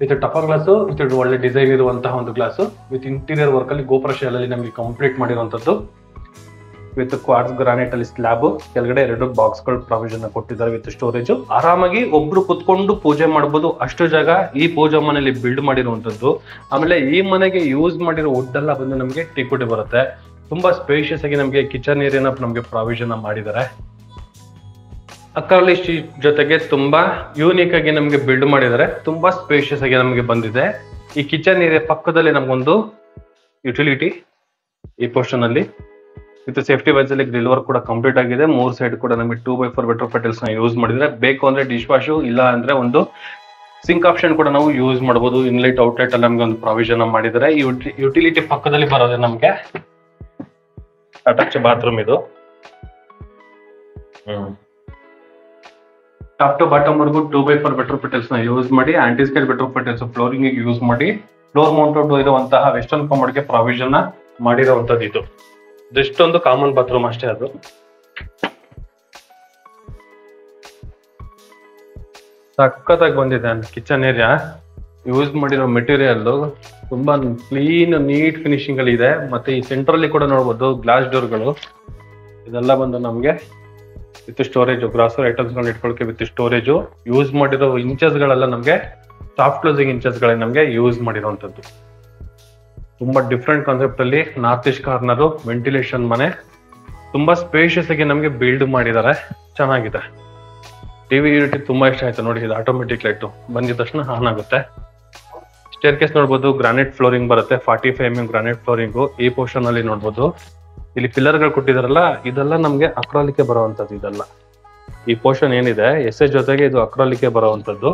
ವಿತ್ ಟಫನ್ ಗ್ಲಾಸ್ ವಿತ್ ಒಳ್ಳೆ ಡಿಸೈನ್ ಇರುವಂತಹ ಒಂದು ಗ್ಲಾಸ್ ವಿತ್ ಇಂಟೀರಿಯರ್ ವರ್ಕ್ ಅಲ್ಲಿ ಗೋಪುರ ಶೈಲ್ ಅಲ್ಲಿ ನಮಗೆ ಕಂಪ್ಲೀಟ್ ಮಾಡಿರುವಂತದ್ದು. ವಿತ್ ಕ್ವಾರ್ಟ್ಸ್ ಗ್ರಾನೈಟ್ ಅಲ್ಲಿ ಸ್ಲ್ಯಾಬ್, ಕೆಳಗಡೆ 2 ಬಾಕ್ಸ್ಗಳು ಪ್ರಾವಿಷನ್ ಕೊಟ್ಟಿದ್ದಾರೆ ವಿತ್ ಸ್ಟೋರೇಜ್. ಆರಾಮಾಗಿ ಒಬ್ರು ಕುತ್ಕೊಂಡು ಪೂಜೆ ಮಾಡಬಹುದು, ಅಷ್ಟು ಜಾಗ ಈ ಪೂಜಾ ಮನೆಯಲ್ಲಿ ಬಿಲ್ಡ್ ಮಾಡಿರುವಂತದ್ದು. ಆಮೇಲೆ ಈ ಮನೆಗೆ ಯೂಸ್ ಮಾಡಿರೋ ವುಡ್ ಎಲ್ಲ ಬಂದು ನಮಗೆ ಟೀಕುಡಿ ಬರುತ್ತೆ. ತುಂಬಾ ಸ್ಪೇಷಿಯಸ್ ಆಗಿ ನಮಗೆ ಕಿಚನ್ ಏರಿಯಾನ ನಮಗೆ ಪ್ರಾವಿಷನ್ ಮಾಡಿದ್ದಾರೆ. ಅಕ್ರಾಲಿಕ್ ಶೀಟ್ ಜೊತೆಗೆ ತುಂಬಾ ಯೂನಿಕ್ ಆಗಿ ನಮಗೆ ಬಿಲ್ಡ್ ಮಾಡಿದ್ದಾರೆ. ತುಂಬಾ ಸ್ಪೇಷಿಯಸ್ ಆಗಿ ನಮಗೆ ಬಂದಿದೆ. ಈ ಕಿಚನ್ ಏರಿಯಾ ಪಕ್ಕದಲ್ಲಿ ನಮಗೊಂದು ಯುಟಿಲಿಟಿ ಈ ಪೋರ್ಷನ್ ಅಲ್ಲಿ ವಿತ್ ಸೇಫ್ಟಿ ವೈಸ್ ಅಲ್ಲಿ ಗ್ರಿಲ್ ವರ್ಕ್ ಕೂಡ ಕಂಪ್ಲೀಟ್ ಆಗಿದೆ. 3 ಸೈಡ್ ಕೂಡ ನಮಗೆ 2x4 ವೆಟ್ರೋ ಪೆಟಲ್ಸ್ ನ ಯೂಸ್ ಮಾಡಿದ್ರೆ, ಬೇಕು ಅಂದ್ರೆ ಡಿಶ್ ವಾಶು, ಇಲ್ಲ ಅಂದ್ರೆ ಒಂದು ಸಿಂಕ್ ಆಪ್ಷನ್ ಕೂಡ ನಾವು ಯೂಸ್ ಮಾಡಬಹುದು. ಇನ್ಲೆಟ್ ಔಟ್ಲೆಟ್ ಅಲ್ಲಿ ನಮಗೆ ಒಂದು ಪ್ರಾವಿಷನ್ ಮಾಡಿದ್ದಾರೆ. ಈ ಯುಟಿಲಿಟಿ ಪಕ್ಕದಲ್ಲಿ ಬರೋದೇ ನಮಗೆ ಅಟ್ಯಾಚ್ ಬಾತ್ರೂಮ್. ಇದು ಟಾಪ್ ಟು ಬಾಟಮ್ ವರ್ಗು 2x4 ವೆಟ್ರೋ ಪೆಟಲ್ಸ್ ನ ಯೂಸ್ ಮಾಡಿ, ಆಂಟಿ ಸ್ಕೇಲ್ ವೆಟ್ರೋ ಪೆಟಲ್ಸ್ ಫ್ಲೋರಿಂಗ್ ಯೂಸ್ ಮಾಡಿ, ಫ್ಲೋರ್ ಮೌಂಟೆಡ್ ಇರುವಂತಹ ವೆಸ್ಟರ್ನ್ ಕಮೋಡ್ ಗೆ ಪ್ರಾವಿಷನ್ ಮಾಡಿರುವಂತದ್ದು. ಇದು ಜಸ್ಟ್ ಒಂದು ಕಾಮನ್ ಬಾತ್ರೂಮ್ ಅಷ್ಟೇ. ಅದು ಸಖತ್ತಾಗಿ ಬಂದಿದೆ. ಕಿಚನ್ ಏರಿಯಾ ಯೂಸ್ ಮಾಡಿರೋ ಮೆಟೀರಿಯಲ್ ತುಂಬಾ ಕ್ಲೀನ್ ನೀಟ್ ಫಿನಿಶಿಂಗ್ ಅಲ್ಲಿ ಇದೆ. ಮತ್ತೆ ಈ ಸೆಂಟ್ರಲ್ಲಿ ಕೂಡ ನೋಡಬಹುದು ಗ್ಲಾಸ್ ಡೋರ್ಗಳು. ಇದೆಲ್ಲ ಬಂದು ನಮ್ಗೆ ವಿತ್ ಸ್ಟೋರೇಜ್, ಗ್ರಾಸರಿ ಐಟಮ್ಸ್ ಗಳನ್ನ ಇಟ್ಕೊಳ್ಳೋಕೆ ವಿತ್ ಸ್ಟೋರೇಜ್. ಯೂಸ್ ಮಾಡಿರೋ ಇಂಚಸ್ ಗಳೆಲ್ಲ ನಮ್ಗೆ ಸಾಫ್ಟ್ ಕ್ಲೋಸಿಂಗ್ ಇಂಚಸ್ ಗಳೇ ನಮ್ಗೆ ಯೂಸ್ ಮಾಡಿರುವಂತದ್ದು. ತುಂಬಾ ಡಿಫ್ರೆಂಟ್ ಕಾನ್ಸೆಪ್ಟ್ ಅಲ್ಲಿ ನಾರ್ತ್ ಈಸ್ಟ್ ಕಾರ್ನರ್ ವೆಂಟಿಲೇಷನ್ ಮನೆ. ತುಂಬಾ ಸ್ಪೇಷಿಯಸ್ ಆಗಿ ನಮ್ಗೆ ಬಿಲ್ಡ್ ಮಾಡಿದ್ದಾರೆ. ಚೆನ್ನಾಗಿದೆ. ಟಿವಿ ಯೂನಿಟ್ ತುಂಬಾ ಇಷ್ಟ ಆಯ್ತು ನೋಡಿ. ಇದು ಆಟೋಮೆಟಿಕ್ ಲೈಟ್ ಬಂದಿದ ತಕ್ಷಣ ಆನ್ ಆಗುತ್ತೆ. ಸ್ಟೇರ್ ಕೇಸ್ ನೋಡ್ಬೋದು, ಗ್ರಾನೈಟ್ ಫ್ಲೋರಿಂಗ್ ಬರುತ್ತೆ. 45 mm ಗ್ರಾನೈಟ್ ಫ್ಲೋರಿಂಗ್ ಈ ಪೋರ್ಷನ್ ಅಲ್ಲಿ ನೋಡ್ಬೋದು. ಇಲ್ಲಿ ಪಿಲ್ಲರ್ ಗಳು ಕೊಟ್ಟಿದಾರಲ್ಲ, ಇದೆಲ್ಲ ನಮ್ಗೆ ಅಕ್ರಾಲಿಕ್ ಬರುವಂತದ್ದು. ಇದೆಲ್ಲ ಈ ಪೋರ್ಷನ್ ಏನಿದೆ ಎಸ್ ಜೊತೆಗೆ ಇದು ಅಕ್ರಾಲಿಕ್ ಬರುವಂತದ್ದು.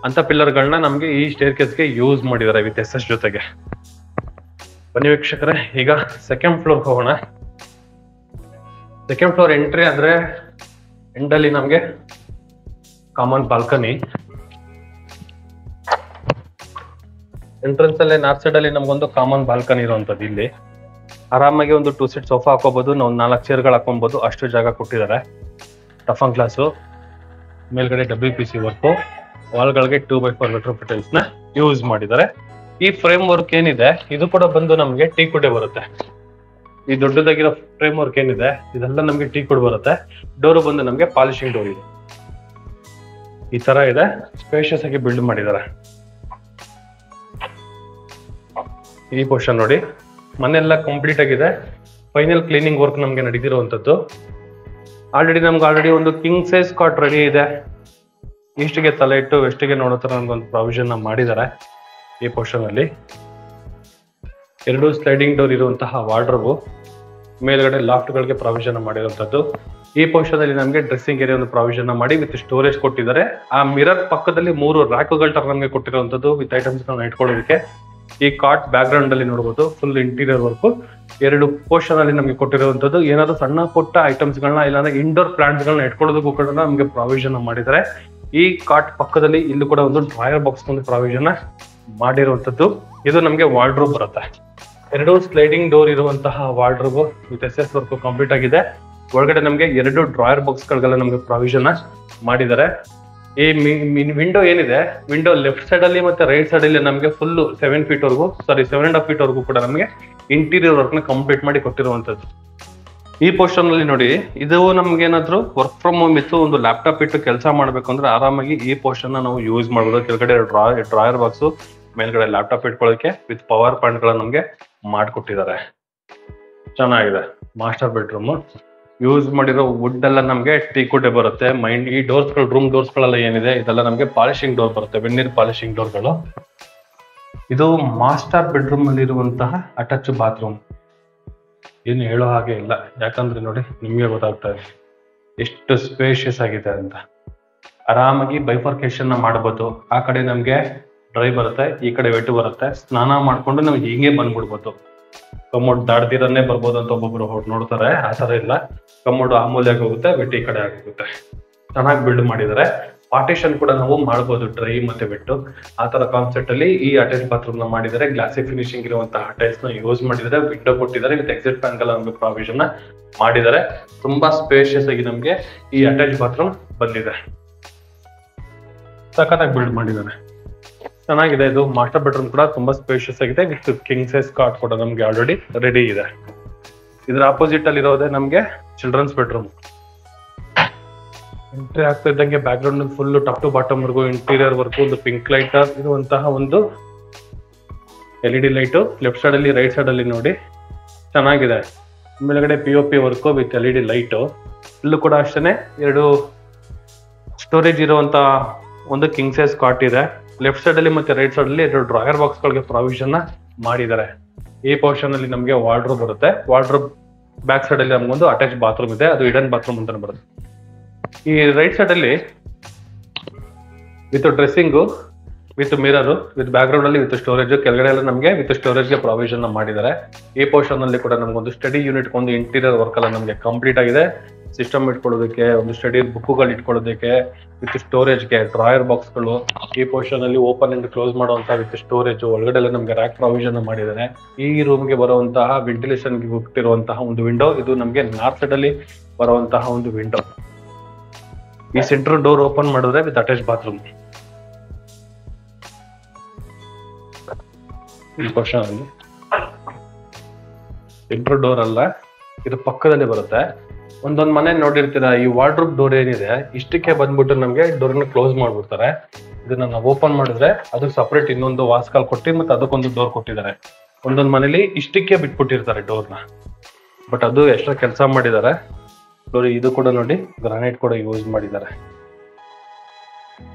ಅಂತ ಪಿಲ್ಲರ್ ಗಳನ್ನ ನಮ್ಗೆ ಈ ಸ್ಟೇರ್ ಕೇಸ್ಗೆ ಯೂಸ್ ಮಾಡಿದ್ದಾರೆ ವಿತ್ ಎಸ್ ಜೊತೆಗೆ. ಬನ್ನಿ ವೀಕ್ಷಕರೇ, ಈಗ ಸೆಕೆಂಡ್ ಫ್ಲೋರ್ ಹೋಗೋಣ. ಸೆಕೆಂಡ್ ಫ್ಲೋರ್ ಎಂಟ್ರಿ ಆದ್ರೆ ಎಂಡ್ ಅಲ್ಲಿ ನಮ್ಗೆ ಕಾಮನ್ ಬಾಲ್ಕನಿ. ಎಂಟ್ರೆನ್ಸ್ ಅಲ್ಲೇ ನಾರ್ತ್ ಸೈಡ್ ಅಲ್ಲಿ ನಮ್ಗೊಂದು ಕಾಮನ್ ಬಾಲ್ಕನಿ ಇರುವಂತದ್ದು. ಇಲ್ಲಿ ಆರಾಮಾಗಿ ಒಂದು 2 ಸೀಟ್ ಸೋಫಾ ಹಾಕೋಬಹುದು, ನಾವು 4 ಚೇರ್ಗಳು ಹಾಕೊಬಹುದು, ಅಷ್ಟು ಜಾಗ ಕೊಟ್ಟಿದ್ದಾರೆ. ಟಫನ್ ಗ್ಲಾಸು, ಮೇಲ್ಗಡೆ WPC ವರ್ಕು, ವಾಲ್ಗಳಿಗೆ 2x4 ವೆಟ್ರೋ ಪೆಟಲ್ಸ್ ನ ಯೂಸ್ ಮಾಡಿದ್ದಾರೆ. ಈ ಫ್ರೇಮ್ ವರ್ಕ್ ಏನಿದೆ ಇದು ಕೂಡ ಬಂದು ನಮ್ಗೆ ಟೀಕುಡ್ ಬರುತ್ತೆ. ಈ ದೊಡ್ಡದಾಗಿರೋ ಫ್ರೇಮ್ ವರ್ಕ್ ಏನಿದೆ ಇದೆಲ್ಲ ನಮ್ಗೆ ಟೀಕುಡ್ ಬರುತ್ತೆ. ಡೋರ್ ಬಂದು ನಮ್ಗೆ ಪಾಲಿಶಿಂಗ್ ಡೋರ್ ಇದೆ. ಈ ತರ ಇದೆ, ಸ್ಪೇಷಿಯಸ್ ಆಗಿ ಬಿಲ್ಡ್ ಮಾಡಿದ್ದಾರೆ. ಈ ಪೋರ್ಷನ್ ನೋಡಿ, ಮನೆಯೆಲ್ಲ ಕಂಪ್ಲೀಟ್ ಆಗಿದೆ. ಫೈನಲ್ ಕ್ಲೀನಿಂಗ್ ವರ್ಕ್ ನಮ್ಗೆ ನಡೆದಿರುವಂತದ್ದು. ಆಲ್ರೆಡಿ ಒಂದು ಕಿಂಗ್ ಸೈಜ್ ಕಾಟ್ ರೆಡಿ ಇದೆ. ಈಸ್ಟ್ಗೆ ತಲೆ ಇಟ್ಟು ವೆಸ್ಟ್ಗೆ ನೋಡೋ ತರ ನಮ್ಗೊಂದು ಪ್ರಾವಿಷನ್ ಮಾಡಿದ್ದಾರೆ. ಈ ಪೋರ್ಷನ್ ಅಲ್ಲಿ 2 ಸ್ಲೈಡಿಂಗ್ ಡೋರ್ ಇರುವಂತಹ ವಾರ್ಡ್ರೋಬ್, ಮೇಲ್ಗಡೆ ಲಾಫ್ಟ್ ಗಳಿಗೆ ಪ್ರಾವಿಷನ್ ಮಾಡಿರುವಂತದ್ದು. ಈ ಪೋರ್ಷನ್ ಅಲ್ಲಿ ನಮಗೆ ಡ್ರೆಸ್ಸಿಂಗ್ ಏರಿಯಾ ಒಂದು ಪ್ರಾವಿಷನ್ ಮಾಡಿ ವಿತ್ ಸ್ಟೋರೇಜ್ ಕೊಟ್ಟಿದ್ದಾರೆ. ಆ ಮಿರರ್ ಪಕ್ಕದಲ್ಲಿ 3 ರ್ಯಾಕ್ಗಳ ತರ ನಮಗೆ ಕೊಟ್ಟಿರುವಂತದ್ದು ವಿತ್ ಐಟಮ್ಸ್ ಗಳನ್ನ ಇಟ್ಕೊಳ್ಳೋದಕ್ಕೆ. ಈ ಕಾಟ್ ಬ್ಯಾಕ್ ಗ್ರೌಂಡ್ ಅಲ್ಲಿ ನೋಡಬಹುದು ಫುಲ್ ಇಂಟೀರಿಯರ್ ವರ್ಕ್. 2 ಪೋರ್ಷನ್ ಅಲ್ಲಿ ನಮಗೆ ಕೊಟ್ಟಿರುವಂತದ್ದು. ಏನಾದ್ರು ಸಣ್ಣ ಪುಟ್ಟ ಐಟಮ್ಸ್ ಗಳನ್ನ ಇಲ್ಲಾಂದ್ರೆ ಇಂಡೋರ್ ಪ್ಲಾಂಟ್ಸ್ ಗಳನ್ನ ಇಟ್ಕೊಳ್ಳೋದಕ್ಕೂ ಕೂಡ ನಮಗೆ ಪ್ರಾವಿಷನ್ ಮಾಡಿದ್ದಾರೆ. ಈ ಕಾಟ್ ಪಕ್ಕದಲ್ಲಿ ಇಲ್ಲೂ ಕೂಡ ಒಂದು ಡ್ರಾಯರ್ ಬಾಕ್ಸ್ ಒಂದು ಪ್ರಾವಿಷನ್ ಮಾಡಿರುವಂತದ್ದು. ಇದು ನಮಗೆ ವಾರ್ಡ್ರೋಬ್ ಬರುತ್ತೆ. 2 ಸ್ಲೈಡಿಂಗ್ ಡೋರ್ ಇರುವಂತಹ wardrobe with SS work complete ಆಗಿದೆ. ಒಳಗಡೆ ನಮಗೆ 2 ಡ್ರಾಯರ್ ಬಾಕ್ಸ್ ಗಳಿಗೆಲ್ಲ ನಮಗೆ ಪ್ರಾವಿಷನ್ ಮಾಡಿದ್ದಾರೆ. ಈ ವಿಂಡೋ ಏನಿದೆ, ವಿಂಡೋ ಲೆಫ್ಟ್ ಸೈಡ್ ಅಲ್ಲಿ ಮತ್ತೆ ರೈಟ್ ಸೈಡ್ ಅಲ್ಲಿ ನಮಗೆ ಫುಲ್ 7 ಫೀಟ್ ವರ್ಗೂ 7.5 ಫೀಟ್ ವರ್ಗೂ ಕೂಡ ನಮಗೆ ಇಂಟೀರಿಯರ್ ವರ್ಕ್ ನ ಕಂಪ್ಲೀಟ್ ಮಾಡಿ ಕೊಟ್ಟಿರುವಂತದ್ದು. ಈ ಪೋರ್ಷನ್ ಅಲ್ಲಿ ನೋಡಿ, ಇದು ನಮ್ಗೆ ಏನಾದ್ರು ವರ್ಕ್ ಫ್ರಮ್ ಹೋಮ್ ಇತ್ತು, ಒಂದು ಲ್ಯಾಪ್ಟಾಪ್ ಇಟ್ಟು ಕೆಲಸ ಮಾಡ್ಬೇಕು ಅಂದ್ರೆ ಆರಾಮಾಗಿ ಈ ಪೋರ್ಷನ್ ನಾವು ಯೂಸ್ ಮಾಡಬಹುದು. ಕೆಳಗಡೆ ಡ್ರಾಯರ್ ಬಾಕ್ಸ್, ಮೇಲ್ಗಡೆ ಲ್ಯಾಪ್ಟಾಪ್ ಇಟ್ಕೊಳ್ಳೋಕೆ ವಿತ್ ಪವರ್ ಪಾಯಿಂಟ್ ಗಳನ್ನ ನಮ್ಗೆ ಮಾಡ್ಕೊಟ್ಟಿದ್ದಾರೆ. ಚೆನ್ನಾಗಿದೆ. ಮಾಸ್ಟರ್ ಬೆಡ್ರೂಮ್ ಯೂಸ್ ಮಾಡಿರೋ ವುಡ್ ಎಲ್ಲ ನಮ್ಗೆ ಟೀಕುಡ್ ಬರುತ್ತೆ. ಈ ಡೋರ್ಸ್ ಗಳು, ರೂಮ್ ಡೋರ್ಸ್ ಗಳೆಲ್ಲ ಏನಿದೆ ಇದೆಲ್ಲ ನಮ್ಗೆ ಪಾಲಿಶಿಂಗ್ ಡೋರ್ ಬರುತ್ತೆ, ವೆನ್ನೀರ್ ಪಾಲಿಶಿಂಗ್ ಡೋರ್ಗಳು. ಇದು ಮಾಸ್ಟರ್ ಬೆಡ್ರೂಮ್ ಅಲ್ಲಿ ಇರುವಂತಹ ಅಟ್ಯಾಚ್ ಬಾತ್ರೂಮ್. ಏನು ಹೇಳೋ ಹಾಗೆ ಇಲ್ಲ, ಯಾಕಂದ್ರೆ ನೋಡಿ ನಿಮ್ಗೆ ಗೊತ್ತಾಗ್ತಾ ಇದೆ ಎಷ್ಟು ಸ್ಪೇಷಿಯಸ್ ಆಗಿದೆ ಅಂತ. ಆರಾಮಾಗಿ ಬೈಫರ್ಕೇಶನ್ ಮಾಡಬಹುದು. ಆ ಕಡೆ ನಮ್ಗೆ ಡ್ರೈ ಬರುತ್ತೆ, ಈ ಕಡೆ ವೆಟ್ ಬರುತ್ತೆ. ಸ್ನಾನ ಮಾಡ್ಕೊಂಡು ನಾವು ಹೀಗೆ ಬಂದ್ಬಿಡ್ಬೋದು. ಕಮೋಡ್ ದಾಡ್ದಿರನ್ನೇ ಬರ್ಬೋದು ಅಂತ ಒಬ್ಬೊಬ್ರು ನೋಡ್ತಾರೆ. ಆ ತರ ಇಲ್ಲ, ಕಮೋಡ್ ಆ ಮೂಲೆಯಾಗಿ ಹೋಗುತ್ತೆ, ವೆಟ್ ಈ ಕಡೆ ಆಗುತ್ತೆ. ಚೆನ್ನಾಗಿ ಬಿಲ್ಡ್ ಮಾಡಿದ್ದಾರೆ. ಪಾರ್ಟಿಷನ್ ಕೂಡ ನಾವು ಮಾಡಬಹುದು, ಡ್ರೈ ಮತ್ತೆ ವೆಟ್. ಆ ತರ ಕಾನ್ಸೆಪ್ಟ್ ಅಲ್ಲಿ ಈ ಅಟ್ಯಾಚ್ ಬಾತ್ರೂಮ್ ನ ಮಾಡಿದ್ದಾರೆ. ಗ್ಲಾಸಿ ಫಿನಿಶಿಂಗ್ ಇರುವಂತಹ ಟೈಲ್ಸ್ ನ ಯೂಸ್ ಮಾಡಿದ್ದಾರೆ. ವಿಂಡೋ ಕೊಟ್ಟಿದ್ದಾರೆ ವಿತ್ ಎಕ್ಸಿಟ್ ಫ್ಯಾನ್ ಗಳ ನಮಗೆ ಪ್ರಾವಿಷನ್ ಮಾಡಿದ್ದಾರೆ. ತುಂಬಾ ಸ್ಪೇಷಿಯಸ್ ಆಗಿ ನಮ್ಗೆ ಈ ಅಟ್ಯಾಚ್ ಬಾತ್ರೂಮ್ ಬಂದಿದೆ. ಸಖತ್ತಾಗಿ ಬಿಲ್ಡ್ ಮಾಡಿದ್ದಾರೆ, ಚೆನ್ನಾಗಿದೆ. ಇದು ಮಾಸ್ಟರ್ ಬೆಡ್ರೂಮ್ ಕೂಡ ತುಂಬಾ ಸ್ಪೇಷಿಯಸ್ ಆಗಿದೆ. ವಿತ್ ಕಿಂಗ್ ಸೈಜ್ ಕಾಟ್ ಕೂಡ ನಮ್ಗೆ ಆಲ್ರೆಡಿ ರೆಡಿ ಇದೆ. ಇದ್ರ ಆಪೋಸಿಟ್ ಅಲ್ಲಿ ಇರೋದೇ ನಮ್ಗೆ ಚಿಲ್ಡ್ರನ್ಸ್ ಬೆಡ್ರೂಮ್. ಎಂಟ್ರಿ ಆಗ್ತಾ ಇದ್ದಂಗೆ background full top to bottom ವರ್ಗು ಇಂಟೀರಿಯರ್ ವರ್ಗು ಒಂದು ಪಿಂಕ್ ಲೈಟ್ ಇರುವಂತಹ ಒಂದು LED ಲೈಟು ಲೆಫ್ಟ್ ಸೈಡ್ ಅಲ್ಲಿ ರೈಟ್ ಸೈಡ್ ಅಲ್ಲಿ ನೋಡಿ ಚೆನ್ನಾಗಿದೆ. ಮೇಲ್ಗಡೆ POP work with LED light. ಇಲ್ಲೂ ಕೂಡ ಅಷ್ಟೇ 2 ಸ್ಟೋರೇಜ್ ಇರುವಂತ ಒಂದು ಕಿಂಗ್ ಸೈಜ್ ಕಾಟ್ ಇದೆ. ಲೆಫ್ಟ್ ಸೈಡ್ ಅಲ್ಲಿ ಮತ್ತೆ ರೈಟ್ ಸೈಡ್ ಅಲ್ಲಿ 2 ಡ್ರಾಯರ್ ಬಾಕ್ಸ್ ಗಳಿಗೆ ಪ್ರಾವಿಷನ್ ಮಾಡಿದ್ದಾರೆ. ಈ ಪೋರ್ಷನ್ ಅಲ್ಲಿ ನಮಗೆ ವಾರ್ಡ್ರೋಬ್ ಬರುತ್ತೆ. ವಾರ್ಡ್ರೋಬ್ ಬ್ಯಾಕ್ ಸೈಡ್ ಅಲ್ಲಿ ನಮಗೊಂದು ಅಟ್ಯಾಚ್ ಬಾತ್ರೂಮ್ ಇದೆ, ಅದು ಹಿಡನ್ ಬಾತ್ರೂಮ್ ಅಂತಾನೆ ಬರುತ್ತೆ. ಈ ರೈಟ್ ಸೈಡ್ ಅಲ್ಲಿ with dressing with mirror with back ground ಅಲ್ಲಿ ವಿತ್ ಸ್ಟೋರೇಜ್, ಕೆಳಗಡೆ ಎಲ್ಲ ನಮಗೆ ವಿತ್ ಸ್ಟೋರೇಜ್ ಗೆ ಪ್ರಾವಿಷನ್ ಮಾಡಿದ್ದಾರೆ. ಈ ಪೋರ್ಷನ್ ಅಲ್ಲಿ ಕೂಡ ನಮಗೊಂದು ಸ್ಟಡಿ ಯೂನಿಟ್ ಒಂದು ಇಂಟೀರಿಯರ್ ವರ್ಕ್ ಎಲ್ಲ ನಮಗೆ ಕಂಪ್ಲೀಟ್ ಆಗಿದೆ. ಸಿಸ್ಟಮ್ ಇಟ್ಕೊಳ್ಳೋದಕ್ಕೆ, ಒಂದು ಸ್ಟಡಿ ಬುಕ್ಗಳು ಇಟ್ಕೊಳ್ಳೋದಕ್ಕೆ ವಿತ್ ಸ್ಟೋರೇಜ್ಗೆ ಡ್ರಾಯರ್ ಬಾಕ್ಸ್ಗಳು. ಈ ಪೋರ್ಷನ್ ಅಲ್ಲಿ ಓಪನ್ ಅಂಡ್ ಕ್ಲೋಸ್ ಮಾಡುವಂತಹ ವಿತ್ ಸ್ಟೋರೇಜ್, ಒಳಗಡೆ ಎಲ್ಲ ನಮಗೆ ರ್ಯಾಕ್ ಪ್ರಾವಿಷನ್ ಮಾಡಿದ್ದಾರೆ. ಈ ರೂಮ್ಗೆ ಬರುವಂತಹ ವೆಂಟಿಲೇಷನ್ಗೆ ಕೊಟ್ಟಿರುವಂತಹ ಒಂದು ವಿಂಡೋ, ಇದು ನಮಗೆ ನಾರ್ತ್ ಸೈಡ್ ಅಲ್ಲಿ ಬರುವಂತಹ ಒಂದು ವಿಂಡೋ. ಈ ಸೆಂಟ್ರಲ್ ಡೋರ್ ಓಪನ್ ಮಾಡಿದ್ರೆ ವಿತ್ ಅಟ್ಯಾಚ್ ಬಾತ್ರೂಮ್. ಈ ಪೋರ್ಷನ್ ಅಲ್ಲಿ ಸೆಂಟ್ರಲ್ ಡೋರ್ ಅಲ್ಲ, ಇದು ಪಕ್ಕದಲ್ಲಿ ಬರುತ್ತೆ. ಒಂದೊಂದು ಮನೆ ನೋಡಿರ್ತೀರಾ, ಈ ವಾರ್ಡ್ರೋಬ್ ಡೋರ್ ಏನಿದೆ ಇಷ್ಟಕ್ಕೆ ಬಂದ್ಬಿಟ್ಟು ನಮ್ಗೆ ಡೋರ್ನ ಕ್ಲೋಸ್ ಮಾಡ್ಬಿಡ್ತಾರೆ. ಇದನ್ನ ನಾವು ಓಪನ್ ಮಾಡಿದ್ರೆ ಅದಕ್ಕೆ ಸಪರೇಟ್ ಇನ್ನೊಂದು ವಾಸ್ಕಾಲ್ ಕೊಟ್ಟು ಮತ್ತೆ ಅದಕ್ಕೊಂದು ಡೋರ್ ಕೊಟ್ಟಿದ್ದಾರೆ. ಒಂದೊಂದು ಮನೇಲಿ ಇಷ್ಟಕ್ಕೆ ಬಿಟ್ಬಿಟ್ಟಿರ್ತಾರೆ ಡೋರ್ನ, ಬಟ್ ಅದು ಎಕ್ಸ್ಟ್ರಾ ಕೆಲಸ ಮಾಡಿದ್ದಾರೆ. ನೋಡಿ ಇದು ಕೂಡ ನೋಡಿ ಗ್ರಾನೈಟ್ ಕೂಡ ಯೂಸ್ ಮಾಡಿದ್ದಾರೆ.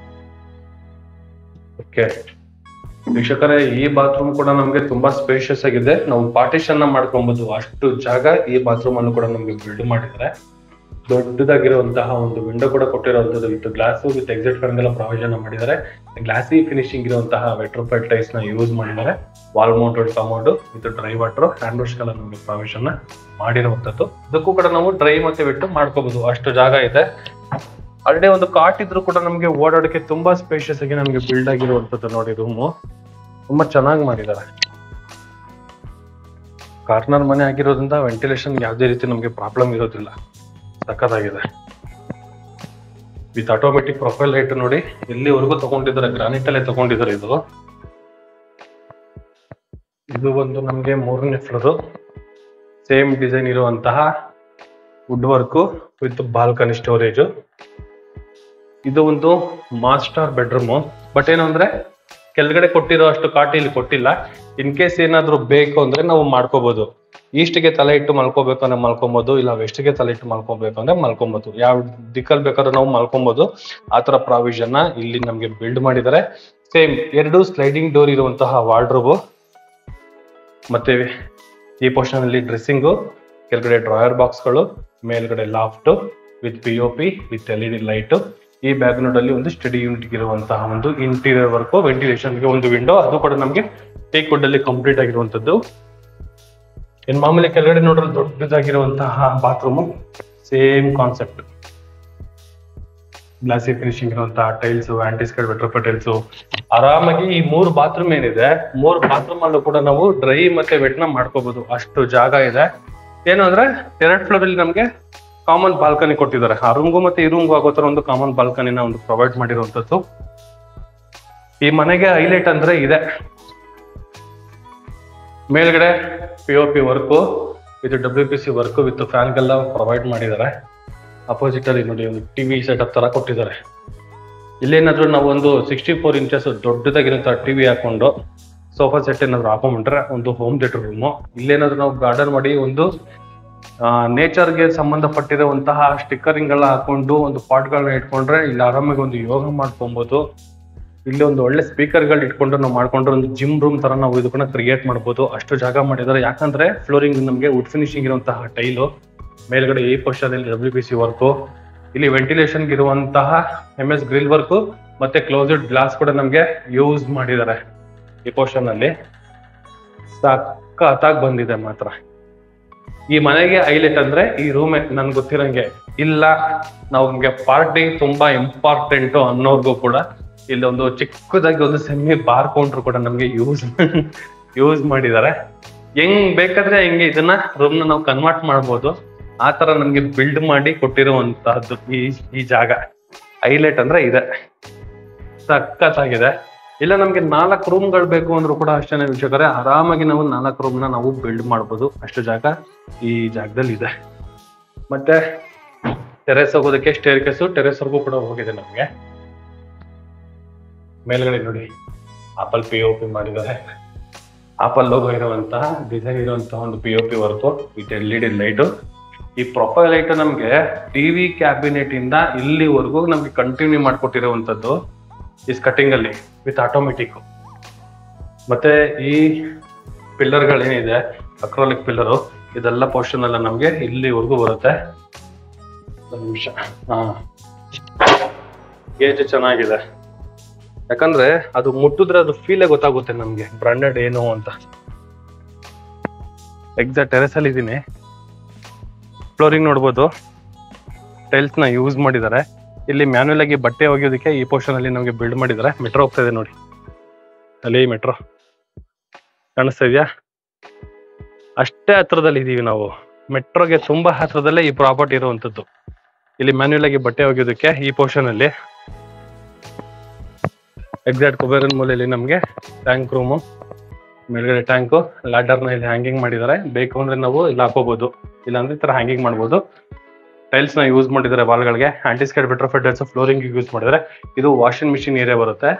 ಓಕೆ ವೀಕ್ಷಕರೇ, ಈ ಬಾತ್ರೂಮ್ ಕೂಡ ನಮ್ಗೆ ತುಂಬಾ ಸ್ಪೇಷಿಯಸ್ ಆಗಿದೆ. ನಾವು ಪಾರ್ಟಿಷನ್ ಮಾಡ್ಕೊಬಹುದು ಅಷ್ಟು ಜಾಗ ಈ ಬಾತ್ರೂಮ್ ಅನ್ನು ಕೂಡ ನಮ್ಗೆ ಬಿಲ್ಡ್ ಮಾಡಿದ್ದಾರೆ. ದೊಡ್ಡದಾಗಿರುವಂತಹ ಒಂದು ವಿಂಡೋ ಕೂಡ ಕೊಟ್ಟಿರುವಂತದ್ದು with glass with exit fan ಎಲ್ಲ ಪ್ರಾವಿಷನ್ ಮಾಡಿದ್ದಾರೆ. ಗ್ಲಾಸಿ ಫಿನಿಶಿಂಗ್ ಇರುವಂತಹ ವೆಟ್ರೋಫೈಲ್ ಟೈಲ್ಸ್ ನ ಯೂಸ್ ಮಾಡಿದ್ದಾರೆ. Wall mounted commode with dry water hand wash ಗೆಲ್ಲ ನಮಗೆ ಪ್ರಾವಿಷನ್ ಮಾಡಿರುವಂತದ್ದು. ಇದಕ್ಕೂ ಕೂಡ ನಾವು ಡ್ರೈ ಮತ್ತೆ ಬಿಟ್ಟು ಮಾಡ್ಕೋಬಹುದು ಅಷ್ಟು ಜಾಗ ಇದೆ. ಆಲ್ರೆಡಿ ಒಂದು ಕಾಟ್ ಇದ್ರು ಕೂಡ ನಮ್ಗೆ ಓಡಾಡಕ್ಕೆ ತುಂಬಾ ಸ್ಪೇಷಿಯಸ್ ಆಗಿ ನಮ್ಗೆ ಬಿಲ್ಡ್ ಆಗಿರುವಂತದ್ದು. ನೋಡಿ ರೂಮು ತುಂಬಾ ಚೆನ್ನಾಗಿ ಮಾಡಿದ್ದಾರೆ. ಕಾರ್ನರ್ ಮನೆ ಆಗಿರೋದ್ರಿಂದ ವೆಂಟಿಲೇಷನ್ ಯಾವುದೇ ರೀತಿ ನಮ್ಗೆ ಪ್ರಾಬ್ಲಮ್ ಇರೋದಿಲ್ಲ. ಸಖತ್ತಾಗಿದೆ. ವಿತ್ ಆಟೋಮೆಟಿಕ್ ಪ್ರೊಫೈಲ್ ಲೈಟ್ ನೋಡಿ ಎಲ್ಲಿವರೆಗೂ ತಗೊಂಡಿದ್ದಾರೆ, ಗ್ರಾನೈಟ್ ಅಲ್ಲೇ ತಗೊಂಡಿದ್ದಾರೆ. ಇದು ಒಂದು ನಮ್ಗೆ 3ನೇ ಫ್ಲೋರ್, ಸೇಮ್ ಡಿಸೈನ್ ಇರುವಂತಹ wood work with balcony storage. ಇದು ಒಂದು ಮಾಸ್ಟರ್ ಬೆಡ್ರೂಮ್. ಬಟ್ ಏನು ಅಂದ್ರೆ ಕೆಳಗಡೆ ಕೊಟ್ಟಿರೋ ಅಷ್ಟು ಕಾಟ್ ಇಲ್ಲಿ ಕೊಟ್ಟಿಲ್ಲ. ಇನ್ ಕೇಸ್ ಏನಾದ್ರು ಬೇಕು ಅಂದ್ರೆ ನಾವು ಮಾಡ್ಕೋಬಹುದು. ಈಸ್ಟ್ಗೆ ತಲೆ ಇಟ್ಟು ಮಲ್ಕೋಬೇಕು ಅಂದ್ರೆ ಮಲ್ಕೊಬಹುದು, ಇಲ್ಲ ವೆಸ್ಟ್ಗೆ ತಲೆ ಇಟ್ಟು ಮಲ್ಕೋಬೇಕು ಅಂದ್ರೆ ಮಲ್ಕೊಬಹುದು. ಯಾವ ದಿಕ್ಕಲ್ಲಿ ಬೇಕಾದ್ರೂ ನಾವು ಮಲ್ಕೊಬಹುದು. ಆತರ ಪ್ರಾವಿಷನ್ ಇಲ್ಲಿ ನಮ್ಗೆ ಬಿಲ್ಡ್ ಮಾಡಿದ್ದಾರೆ. ಸೇಮ್ 2 ಸ್ಲೈಡಿಂಗ್ ಡೋರ್ ಇರುವಂತಹ ವಾರ್ಡ್ರೋಬ್, ಮತ್ತೆ ಈ ಪೋರ್ಷನ್ ಅಲ್ಲಿ ಡ್ರೆಸ್ಸಿಂಗು, ಕೆಳಗಡೆ ಡ್ರಾಯರ್ ಬಾಕ್ಸ್ಗಳು, ಮೇಲ್ಗಡೆ loft with POP with LED light. ಈ ಬ್ಯಾಕ್ ಗ್ರೌಂಡ್ ಅಲ್ಲಿ ಒಂದು ಸ್ಟಡಿ ಯೂನಿಟ್ ಇರುವಂತಹ ಒಂದು ಇಂಟೀರಿಯರ್ ವರ್ಕ್, ವೆಂಟಿಲೇಷನ್ಗೆ ಒಂದು ವಿಂಡೋ, ಅದು ಕೂಡ ನಮ್ಗೆ ಟೇಕ್ ವುಡ್ ಅಲ್ಲಿ ಕಂಪ್ಲೀಟ್ ಆಗಿರುವಂತದ್ದು. ಇನ್ ಮಾಮೂಲಿ ಕೆಳಗಡೆ ನೋಡ್ರೆ ದೊಡ್ಡದಾಗಿರುವಂತಹ ಬಾತ್ರೂಮ್, ಸೇಮ್ ಕಾನ್ಸೆಪ್ಟ್, ಗ್ಲಾಸಿ ಫಿನಿಶಿಂಗ್ ಇರುವಂತಹ ಟೈಲ್ಸ್, ಆಂಟಿಸ್ಕೇಡ್ ವೆಟ್ರೋಫೈಲ್ ಟೈಲ್ಸ್. ಆರಾಮಾಗಿ ಈ 3 ಬಾತ್ರೂಮ್ ಏನಿದೆ, 3 ಬಾತ್ರೂಮ್ ಅಲ್ಲೂ ಕೂಡ ನಾವು ಡ್ರೈ ಮತ್ತೆ ವೆಟ್ ನ ಮಾಡ್ಕೋಬಹುದು ಅಷ್ಟು ಜಾಗ ಇದೆ. ಏನು ಅಂದ್ರೆ 2 ಫ್ಲೋರ್ ಅಲ್ಲಿ ನಮ್ಗೆ ಕಾಮನ್ ಬಾಲ್ಕನಿ ಕೊಟ್ಟಿದ್ದಾರೆ. ಆ ರೂಮ್ಗೂ ಮತ್ತೆ ಈ ರೂಮ್ಗೂ ಆಗೋ ತರ ಒಂದು ಕಾಮನ್ ಬಾಲ್ಕನಿನ ಒಂದು ಪ್ರೊವೈಡ್ ಮಾಡಿರುವಂತದ್ದು. ಈ ಮನೆಗೆ ಹೈಲೈಟ್ ಅಂದ್ರೆ ಇದೆ, ಮೇಲ್ಗಡೆ POP work with WPC work with ಫ್ಯಾನ್ಗೆಲ್ಲ ಪ್ರೊವೈಡ್ ಮಾಡಿದ್ದಾರೆ. ಅಪೋಸಿಟ್ ಅಲ್ಲಿ ನೋಡಿ ಒಂದು ಟಿವಿ ಸೆಟಪ್ ತರ ಕೊಟ್ಟಿದ್ದಾರೆ. ಇಲ್ಲೇನಾದ್ರೂ ನಾವು ಒಂದು 64 ಇಂಚಸ್ ದೊಡ್ಡದಾಗಿರುವಂತಹ ಟಿವಿ ಹಾಕೊಂಡು ಸೋಫಾ ಸೆಟ್ ಏನಾದ್ರು ಹಾಕೊಂಡ್ಬಿಟ್ರೆ ಒಂದು ಹೋಮ್ ಥಿಯೇಟರ್ ರೂಮು. ಇಲ್ಲೇನಾದ್ರೂ ನಾವು ಗಾರ್ಡನ್ ಮಾಡಿ ಒಂದು ನೇಚರ್ಗೆ ಸಂಬಂಧಪಟ್ಟಿರುವಂತಹ ಸ್ಟಿಕ್ಕರಿಂಗ್ ಎಲ್ಲ ಹಾಕೊಂಡು ಒಂದು ಪಾಟ್ಗಳನ್ನ ಇಟ್ಕೊಂಡ್ರೆ ಇಲ್ಲಿ ಆರಾಮಾಗಿ ಒಂದು ಯೋಗ ಮಾಡ್ಕೊಬಹುದು. ಇಲ್ಲಿ ಒಂದು ಒಳ್ಳೆ ಸ್ಪೀಕರ್ಗಳು ಇಟ್ಕೊಂಡು ನಾವು ಮಾಡ್ಕೊಂಡ್ರೆ ಒಂದು ಜಿಮ್ ರೂಮ್ ತರ ನಾವು ಇದನ್ನ ಕ್ರಿಯೇಟ್ ಮಾಡ್ಬೋದು. ಅಷ್ಟು ಜಾಗ ಮಾಡಿದ್ದಾರೆ. ಯಾಕಂದ್ರೆ ಫ್ಲೋರಿಂಗ್ ನಮಗೆ ವುಡ್ ಫಿನಿಶಿಂಗ್ ಇರುವಂತಹ ಟೈಲು, ಮೇಲ್ಗಡೆ ಈ ಪೋರ್ಷನ್ ಅಲ್ಲಿ WPC ವರ್ಕು, ಇಲ್ಲಿ ವೆಂಟಿಲೇಷನ್ ಇರುವಂತಹ MS ಗ್ರಿಲ್ ವರ್ಕು ಮತ್ತೆ ಕ್ಲೋಸ್ಡ್ ಗ್ಲಾಸ್ ಕೂಡ ನಮ್ಗೆ ಯೂಸ್ ಮಾಡಿದ್ದಾರೆ. ಈ ಪೋರ್ಷನ್ ಅಲ್ಲಿ ಸಖತ್ತಾಗಿ ಬಂದಿದೆ ಮಾತ್ರ. ಈ ಮನೆಗೆ ಹೈಲೈಟ್ ಅಂದ್ರೆ ಈ ರೂಮ್ ನನ್ಗೆ ಗೊತ್ತಿರಂಗೆ ಇಲ್ಲ, ನಮ್ಗೆ ಪಾರ್ಟಿ ತುಂಬಾ ಇಂಪಾರ್ಟೆಂಟ್ ಅನ್ನೋರ್ಗೂ ಕೂಡ ಇಲ್ಲಿ ಒಂದು ಚಿಕ್ಕದಾಗಿ ಒಂದು ಸೆಮಿ ಬಾರ್ ಕೌಂಟರ್ ಕೂಡ ನಮ್ಗೆ ಯೂಸ್ ಮಾಡಿದ್ದಾರೆ. ಹೆಂಗ್ ಬೇಕಾದ್ರೆ ಹೆಂಗೆ ಇದನ್ನ ರೂಮ್ ನ ನಾವು ಕನ್ವರ್ಟ್ ಮಾಡ್ಬೋದು. ಆ ತರ ನಮ್ಗೆ ಬಿಲ್ಡ್ ಮಾಡಿ ಕೊಟ್ಟಿರುವಂತಹದ್ದು ಈ ಜಾಗ. ಹೈಲೈಟ್ ಅಂದ್ರೆ ಇದೆ, ಸಖತ್ತಾಗಿದೆ. ಇಲ್ಲ ನಮ್ಗೆ 4 ರೂಮ್ಗಳು ಬೇಕು ಅಂದ್ರೂ ಕೂಡ ಅಷ್ಟೇನೆ ವೀಕ್ಷಕರೇ, ಆರಾಮಾಗಿ ನಾವು 4 ರೂಮ್ನ ನಾವು ಬಿಲ್ಡ್ ಮಾಡ್ಬೋದು. ಅಷ್ಟು ಜಾಗ ಈ ಜಾಗದಲ್ಲಿ ಇದೆ. ಮತ್ತೆ ಟೆರೆಸ್ ಹೋಗೋದಕ್ಕೆ ಸ್ಟೇರ್ ಕೇಸು, ಟೆರೆಸ್ವರೆಗೂ ಕೂಡ ಹೋಗಿದೆ ನಮ್ಗೆ. ಮೇಲ್ಗಡೆ ನೋಡಿ ಆಪಲ್ POP ಮಾಡಿದ್ದಾರೆ. ಆಪಲ್ ಲೋಗೋ ಇರುವಂತಹ ಡಿಸೈನ್ ಇರುವಂತಹ ಒಂದು POP work with LED light. ಈ ಪ್ರೊಫೈಲ್ ಲೈಟ್ ನಮ್ಗೆ ಟಿವಿ ಕ್ಯಾಬಿನೆಟ್ ಇಂದ ಇಲ್ಲಿವರೆಗೂ ನಮ್ಗೆ ಕಂಟಿನ್ಯೂ ಮಾಡ್ಕೊಟ್ಟಿರುವಂತದ್ದು ಈ ಕಟಿಂಗ್ ಅಲ್ಲಿ ವಿತ್ ಆಟೋಮೆಟಿಕ್. ಮತ್ತೆ ಈ ಪಿಲ್ಲರ್ಗಳೇನಿದೆ ಅಕ್ರಾಲಿಕ್ ಪಿಲ್ಲರು, ಇದೆಲ್ಲ ಪೋರ್ಷನ್ ಎಲ್ಲ ನಮ್ಗೆ ಇಲ್ಲಿವರೆಗೂ ಬರುತ್ತೆ. ಒಂದು ನಿಮಿಷ. ಗೇಜ್ ಚೆನ್ನಾಗಿದೆ, ಯಾಕಂದ್ರೆ ಅದು ಮುಟ್ಟಿದ್ರೆ ಅದು ಫೀಲೇ ಗೊತ್ತಾಗುತ್ತೆ ನಮ್ಗೆ ಬ್ರಾಂಡೆಡ್ ಏನು ಅಂತ. ಎಕ್ಸಾಕ್ಟ್ ಟೆರೆಸ್ ಅಲ್ಲಿ ಇದೀನಿ. ಫ್ಲೋರಿಂಗ್ ನೋಡ್ಬೋದು, ಟೈಲ್ಸ್ ನ ಯೂಸ್ ಮಾಡಿದ್ದಾರೆ. ಇಲ್ಲಿ ಮ್ಯಾನ್ಯುಯಲ್ ಆಗಿ ಬಟ್ಟೆ ಒಗೆಯೋದಕ್ಕೆ ಈ ಪೋರ್ಷನ್ ಅಲ್ಲಿ ನಮ್ಗೆ ಬಿಲ್ಡ್ ಮಾಡಿದ್ದಾರೆ. ಮೆಟ್ರೋ ಹೋಗ್ತಾ ಇದೆ ನೋಡಿ, ಅಲ್ಲಿ ಮೆಟ್ರೋ ಕಾಣಿಸ್ತಾ ಇದೆಯಾ? ಅಷ್ಟೇ ಹತ್ರದಲ್ಲಿ ಇದೀವಿ ನಾವು. ಮೆಟ್ರೋಗೆ ತುಂಬಾ ಹತ್ರದಲ್ಲೇ ಈ ಪ್ರಾಪರ್ಟಿ ಇರುವಂತದ್ದು. ಇಲ್ಲಿ ಮ್ಯಾನ್ಯುಯಲ್ ಆಗಿ ಬಟ್ಟೆ ಒಗೆಯೋದಕ್ಕೆ ಈ ಪೋರ್ಷನ್ ಅಲ್ಲಿ ಎಕ್ಸಾಕ್ಟ್ ಕುಬೇರನ್ ಮೂಲೆಯಲ್ಲಿ ನಮ್ಗೆ ಟ್ಯಾಂಕ್ ರೂಮು, ಮೇಲ್ಗಡೆ ಟ್ಯಾಂಕು, ಲ್ಯಾಡರ್ನ ಇಲ್ಲಿ ಹ್ಯಾಂಗಿಂಗ್ ಮಾಡಿದ್ದಾರೆ. ಬೇಕು ಅಂದ್ರೆ ನಾವು ಇಲ್ಲಿ ಹಾಕೋಬಹುದು, ಇಲ್ಲಾಂದ್ರೆ ಈ ತರ ಹ್ಯಾಂಗಿಂಗ್ ಮಾಡ್ಬೋದು. ಟೈಲ್ಸ್ ನ ಯೂಸ್ ಮಾಡಿದ್ದಾರೆ ವಾಲ್ಗಳಿಗೆ. ಆಂಟಿಸ್ಕೇಡ್ ವಿಟ್ರೋಫೈಟ್ ಟೈಲ್ಸ್ ಫ್ಲೋರಿಂಗ್ ಯೂಸ್ ಮಾಡಿದ್ದಾರೆ. ಇದು ವಾಷಿಂಗ್ ಮಿಷಿನ್ ಏರಿಯಾ ಬರುತ್ತೆ.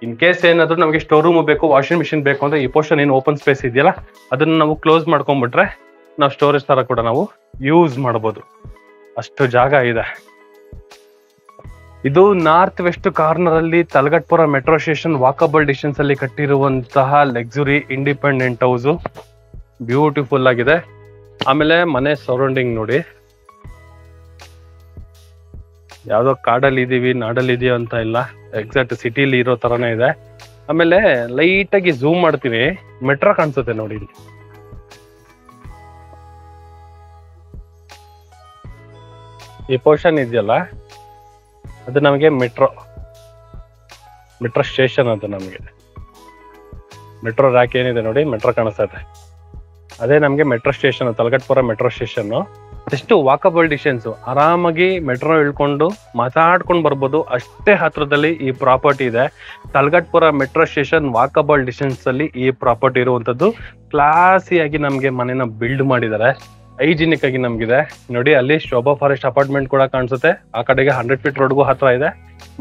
ಇನ್ ಕೇಸ್ ಏನಾದ್ರು ನಮಗೆ ಸ್ಟೋರ್ ರೂಮ್ ಬೇಕು, ವಾಷಿಂಗ್ ಮಿಷಿನ್ ಬೇಕು ಅಂದ್ರೆ ಈ ಪೋರ್ಷನ್ ಏನು ಓಪನ್ ಸ್ಪೇಸ್ ಇದೆಯಲ್ಲ ಅದನ್ನ ನಾವು ಕ್ಲೋಸ್ ಮಾಡ್ಕೊಂಡ್ಬಿಟ್ರೆ ನಾವು ಸ್ಟೋರೇಜ್ ತರ ಕೂಡ ನಾವು ಯೂಸ್ ಮಾಡಬಹುದು. ಅಷ್ಟು ಜಾಗ ಇದೆ. ಇದು ನಾರ್ತ್ ವೆಸ್ಟ್ ಕಾರ್ನರ್ ಅಲ್ಲಿ Talaghattapura metro station walkable distance ಅಲ್ಲಿ ಕಟ್ಟಿರುವಂತಹ ಲಕ್ಸುರಿ ಇಂಡಿಪೆಂಡೆಂಟ್ ಹೌಸ್. ಬ್ಯೂಟಿಫುಲ್ ಆಗಿದೆ. ಆಮೇಲೆ ಮನೆ ಸರೌಂಡಿಂಗ್ ನೋಡಿ, ಯಾವ್ದೋ ಕಾಡಲ್ಲಿ ಇದೀವಿ ನಾಡಲ್ಲಿ ಇದೀವಿ ಅಂತ ಇಲ್ಲ, ಎಕ್ಸಾಕ್ಟ್ ಸಿಟಿಲಿ ಇರೋ ತರಾನೇ ಇದೆ. ಆಮೇಲೆ ಲೈಟ್ ಆಗಿ ಝೂಮ್ ಮಾಡ್ತೀನಿ, ಮೆಟ್ರೋ ಕಾಣಿಸುತ್ತೆ ನೋಡಿ ಇಲ್ಲಿ. ಈ ಪೋರ್ಷನ್ ಇದೆಯಲ್ಲ ಅದು ನಮಗೆ ಮೆಟ್ರೋ ಸ್ಟೇಷನ್ ಅಂತ. ನಮಗೆ ಮೆಟ್ರೋ ರ್ಯಾಕ್ ಏನಿದೆ ನೋಡಿ, ಮೆಟ್ರೋ ಕಾಣಿಸ್ತಾ ಇದೆ, ಅದೇ ನಮಗೆ metro station, Talaghattapura metro station. ಎಷ್ಟು ವಾಕಬಲ್ ಡಿಸ್ಟೆನ್ಸ್, ಆರಾಮಾಗಿ ಮೆಟ್ರೋ ಇಳ್ಕೊಂಡು ಮಾತಾಡ್ಕೊಂಡು ಬರ್ಬೋದು. ಅಷ್ಟೇ ಹತ್ರದಲ್ಲಿ ಈ ಪ್ರಾಪರ್ಟಿ ಇದೆ. Talaghattapura metro station walkable distance ಅಲ್ಲಿ ಈ ಪ್ರಾಪರ್ಟಿ ಇರುವಂತದ್ದು. ಕ್ಲಾಸಿಯಾಗಿ ನಮ್ಗೆ ಮನೆನ ಬಿಲ್ಡ್ ಮಾಡಿದ್ದಾರೆ. ಹೈಜಿನಿಕ್ ಆಗಿ ನಮ್ಗಿದೆ ನೋಡಿ. ಅಲ್ಲಿ ಶೋಭಾ ಫಾರೆಸ್ಟ್ ಅಪಾರ್ಟ್ಮೆಂಟ್ ಕೂಡ ಕಾಣಿಸುತ್ತೆ. ಆ ಕಡೆಗೆ 100 ಫೀಟ್ ರೋಡ್ಗೂ ಹತ್ರ ಇದೆ.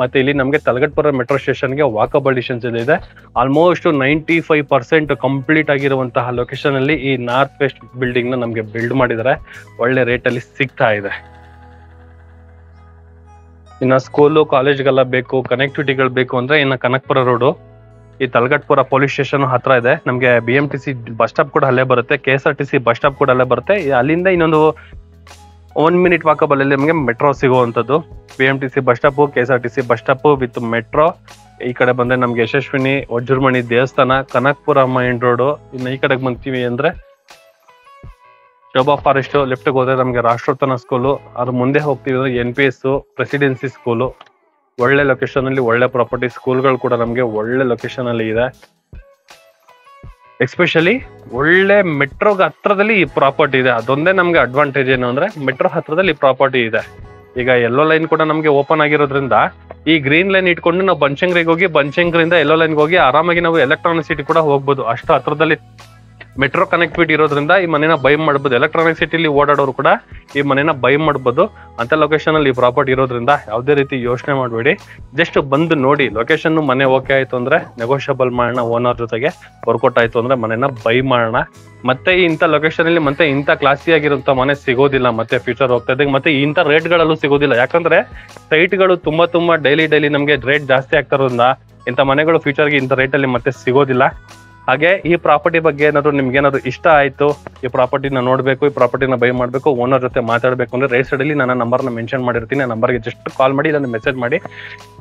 ಮತ್ತೆ ಇಲ್ಲಿ ನಮ್ಗೆ ತಲಗಟ್ಪುರ ಮೆಟ್ರೋ ಸ್ಟೇಷನ್ಗೆ ವಾಕಬಲ್ ಡಿಸ್ಟೆನ್ಸ್ ಇದೆ. ಆಲ್ಮೋಸ್ಟ್ 95% ಕಂಪ್ಲೀಟ್ ಆಗಿರುವಂತಹ ಲೊಕೇಶನ್ ಅಲ್ಲಿ ಈ ನಾರ್ತ್ ವೆಸ್ಟ್ ಬಿಲ್ಡಿಂಗ್ ನ ನಮ್ಗೆ ಬಿಲ್ಡ್ ಮಾಡಿದ್ದಾರೆ. ಒಳ್ಳೆ ರೇಟ್ ಅಲ್ಲಿ ಸಿಗ್ತಾ ಇದೆ. ಇನ್ನ ಸ್ಕೂಲು ಕಾಲೇಜ್ಗೆಲ್ಲ ಬೇಕು, ಕನೆಕ್ಟಿವಿಟಿಗಳು ಬೇಕು ಅಂದ್ರೆ ಇನ್ನ ಕನಕಪುರ ರೋಡು, ಈ ತಲಗಟ್ಪುರ ಪೊಲೀಸ್ ಸ್ಟೇಷನ್ ಹತ್ರ ಇದೆ. ನಮ್ಗೆ BMTC ಬಸ್ ಸ್ಟಾಪ್ ಕೂಡ ಅಲ್ಲೇ ಬರುತ್ತೆ, KSRTC ಬಸ್ ಸ್ಟಾಪ್ ಕೂಡ ಅಲ್ಲೇ ಬರುತ್ತೆ. ಅಲ್ಲಿಂದ ಇನ್ನೊಂದು 1 ಮಿನಿಟ್ ವಾಕಬಲ್ ಅಲ್ಲಿ ನಮಗೆ ಮೆಟ್ರೋ ಸಿಗುವಂತದ್ದು. BMTC bus stop, KSRTC bus stop with metro. ಈ ಕಡೆ ಬಂದ್ರೆ ನಮ್ಗೆ ಯಶಸ್ವಿನಿ, ವಜ್ರಮಣಿ ದೇವಸ್ಥಾನ, ಕನಕಪುರ ಮೈನ್ ರೋಡು. ಇನ್ನು ಈ ಕಡೆಗೆ ಬಂತೀವಿ ಅಂದ್ರೆ ಶೋಭಾ ಫಾರೆಸ್ಟ್. ಲೆಫ್ಟ್ ಹೋದ್ರೆ ನಮ್ಗೆ ರಾಷ್ಟ್ರೋತ್ತನ ಸ್ಕೂಲು. ಅದ್ರ ಮುಂದೆ ಹೋಗ್ತೀವಿ ಅಂದ್ರೆ NPS ಪ್ರೆಸಿಡೆನ್ಸಿ ಸ್ಕೂಲು. ಒಳ್ಳೆ ಲೊಕೇಶನ್ ಅಲ್ಲಿ ಒಳ್ಳೆ ಪ್ರಾಪರ್ಟಿ. ಸ್ಕೂಲ್ಗಳು ಕೂಡ ನಮ್ಗೆ ಒಳ್ಳೆ ಲೊಕೇಶನ್ ಅಲ್ಲಿ ಇದೆ. ಎಸ್ಪೆಷಲಿ ಒಳ್ಳೆ ಮೆಟ್ರೋಗೆ ಹತ್ರದಲ್ಲಿ ಈ ಪ್ರಾಪರ್ಟಿ ಇದೆ. ಅದೊಂದೇ ನಮ್ಗೆ ಅಡ್ವಾಂಟೇಜ್ ಏನು ಅಂದ್ರೆ ಮೆಟ್ರೋ ಹತ್ರದಲ್ಲಿ ಈ ಪ್ರಾಪರ್ಟಿ ಇದೆ. ಈಗ ಯೆಲ್ಲೋ ಲೈನ್ ಕೂಡ ನಮ್ಗೆ ಓಪನ್ ಆಗಿರೋದ್ರಿಂದ ಈ ಗ್ರೀನ್ ಲೈನ್ ಇಟ್ಕೊಂಡು ನಾವು ಬನಶಂಕರಿಗೆ ಹೋಗಿ, ಬನಶಂಕರಿಂದ ಯೆಲ್ಲೋ ಲೈನ್ಗೆ ಹೋಗಿ ಆರಾಮಾಗಿ ನಾವು ಎಲೆಕ್ಟ್ರಾನಿಕ್ ಸಿಟಿ ಕೂಡ ಹೋಗ್ಬೋದು. ಅಷ್ಟು ಹತ್ರದಲ್ಲಿ ಮೆಟ್ರೋ ಕನೆಕ್ಟಿವಿಟಿ ಇರೋದ್ರಿಂದ ಈ ಮನೇನ ಬೈ ಮಾಡ್ಬೋದು. ಎಲೆಕ್ಟ್ರಾನಿಕ್ ಸಿಟಿಲಿ ಓಡಾಡೋರು ಕೂಡ ಈ ಮನೇನ ಬೈ ಮಾಡ್ಬೋದು. ಅಂತ ಲೊಕೇಶನ್ ಅಲ್ಲಿ ಈ ಪ್ರಾಪರ್ಟಿ ಇರೋದ್ರಿಂದ ಯಾವುದೇ ರೀತಿ ಯೋಚನೆ ಮಾಡಬೇಡಿ. ಜಸ್ಟ್ ಬಂದು ನೋಡಿ. ಲೊಕೇಶನ್ ಮನೆ ಓಕೆ ಆಯ್ತು ಅಂದ್ರೆ ನೆಗೋಷಿಯಬಲ್ ಮಾಡೋಣ, ಓನರ್ ಜೊತೆಗೆ ವರ್ಕೌಟ್ ಆಯ್ತು ಅಂದ್ರೆ ಮನೇನ ಬೈ ಮಾಡೋಣ. ಮತ್ತೆ ಇಂಥ ಲೊಕೇಶನ್ ಅಲ್ಲಿ ಮತ್ತೆ ಇಂಥ ಕ್ಲಾಸಿ ಆಗಿರುವಂತ ಮನೆ ಸಿಗೋದಿಲ್ಲ. ಮತ್ತೆ ಫ್ಯೂಚರ್ ಹೋಗ್ತಾ ಇದ್ದಂಗೆ ಮತ್ತೆ ಇಂಥ ರೇಟ್ಗಳಲ್ಲೂ ಸಿಗೋದಿಲ್ಲ. ಯಾಕಂದ್ರೆ ಸೈಟ್ಗಳು ತುಂಬಾ ಡೈಲಿ ನಮ್ಗೆ ರೇಟ್ ಜಾಸ್ತಿ ಆಗ್ತಾ ಇರೋದ್ರಿಂದ ಇಂಥ ಮನೆಗಳು ಫ್ಯೂಚರ್ಗೆ ಇಂಥ ರೇಟಲ್ಲಿ ಮತ್ತೆ ಸಿಗೋದಿಲ್ಲ. ಹಾಗೆ ಈ ಪ್ರಾಪರ್ಟಿ ಬಗ್ಗೆ ಏನಾದ್ರು ನಿಮ್ಗೆ ಏನಾದ್ರು ಇಷ್ಟ ಆಯ್ತು, ಈ ಪ್ರಾಪರ್ಟಿನ ನೋಡ್ಬೇಕು, ಈ ಪ್ರಾಪರ್ಟಿನ ಬೈ ಮಾಡ್ಬೇಕು, ಓನರ್ ಜೊತೆ ಮಾತಾಡ್ಬೇಕು ಅಂದ್ರೆ ರೈಟ್ ಸೈಡ್ ಅಲ್ಲಿ ನನ್ನ ನಂಬರ್ನ ಮೆನ್ಷನ್ ಮಾಡಿರ್ತೀನಿ. ಆ ನಂಬರ್ಗೆ ಜಸ್ಟ್ ಕಾಲ್ ಮಾಡಿ, ಇಲ್ಲ ಮೆಸೇಜ್ ಮಾಡಿ,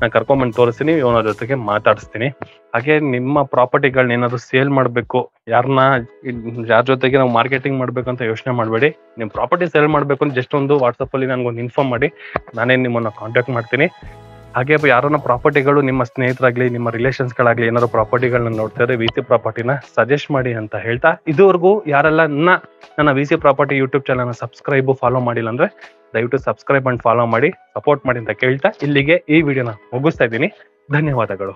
ನಾನು ಕರ್ಕೊಂಡ್ಬಂದು ತೋರಿಸ್ತೀನಿ, ಓನರ್ ಜೊತೆಗೆ ಮಾತಾಡಿಸ್ತೀನಿ. ಹಾಗೆ ನಿಮ್ಮ ಪ್ರಾಪರ್ಟಿಗಳನ್ನ ಏನಾದ್ರು ಸೇಲ್ ಮಾಡಬೇಕು, ಯಾರ ಜೊತೆಗೆ ನಾವು ಮಾರ್ಕೆಟಿಂಗ್ ಮಾಡ್ಬೇಕು ಅಂತ ಯೋಚನೆ ಮಾಡಬೇಡಿ. ನಿಮ್ಮ ಪ್ರಾಪರ್ಟಿ ಸೇಲ್ ಮಾಡ್ಬೇಕು ಅಂತ ಜಸ್ಟ್ ಒಂದು ವಾಟ್ಸಪ್ ಅಲ್ಲಿ ನನಗೊಂದು ಇನ್ಫಾರ್ಮ್ ಮಾಡಿ, ನಾನೇ ನಿಮ್ಮನ್ನ ಕಾಂಟ್ಯಾಕ್ಟ್ ಮಾಡ್ತೀನಿ. ಹಾಗೆ ಯಾರನ್ನ ಪ್ರಾಪರ್ಟಿಗಳು ನಿಮ್ಮ ಸ್ನೇಹಿತರಾಗ್ಲಿ, ನಿಮ್ಮ ರಿಲೇಷನ್ಸ್ಗಳಾಗ್ಲಿ ಏನಾದ್ರು ಪ್ರಾಪರ್ಟಿಗಳನ್ನ ನೋಡ್ತಾರೆ VC ಪ್ರಾಪರ್ಟಿನ ಸಜೆಸ್ಟ್ ಮಾಡಿ ಅಂತ ಹೇಳ್ತಾ, ಇದುವರೆಗೂ ಯಾರೆಲ್ಲ ನನ್ನ VC ಪ್ರಾಪರ್ಟಿ ಯೂಟ್ಯೂಬ್ ಚಾನಲ್ನ ಸಬ್ಸ್ಕ್ರೈಬ್ ಫಾಲೋ ಮಾಡಿಲ್ಲ ಅಂದ್ರೆ ದಯವಿಟ್ಟು ಸಬ್ಸ್ಕ್ರೈಬ್ ಅಂಡ್ ಫಾಲೋ ಮಾಡಿ, ಸಪೋರ್ಟ್ ಮಾಡಿ ಅಂತ ಕೇಳ್ತಾ ಇಲ್ಲಿಗೆ ಈ ವಿಡಿಯೋನ ಮುಗಿಸ್ತಾ ಇದ್ದೀನಿ. ಧನ್ಯವಾದಗಳು.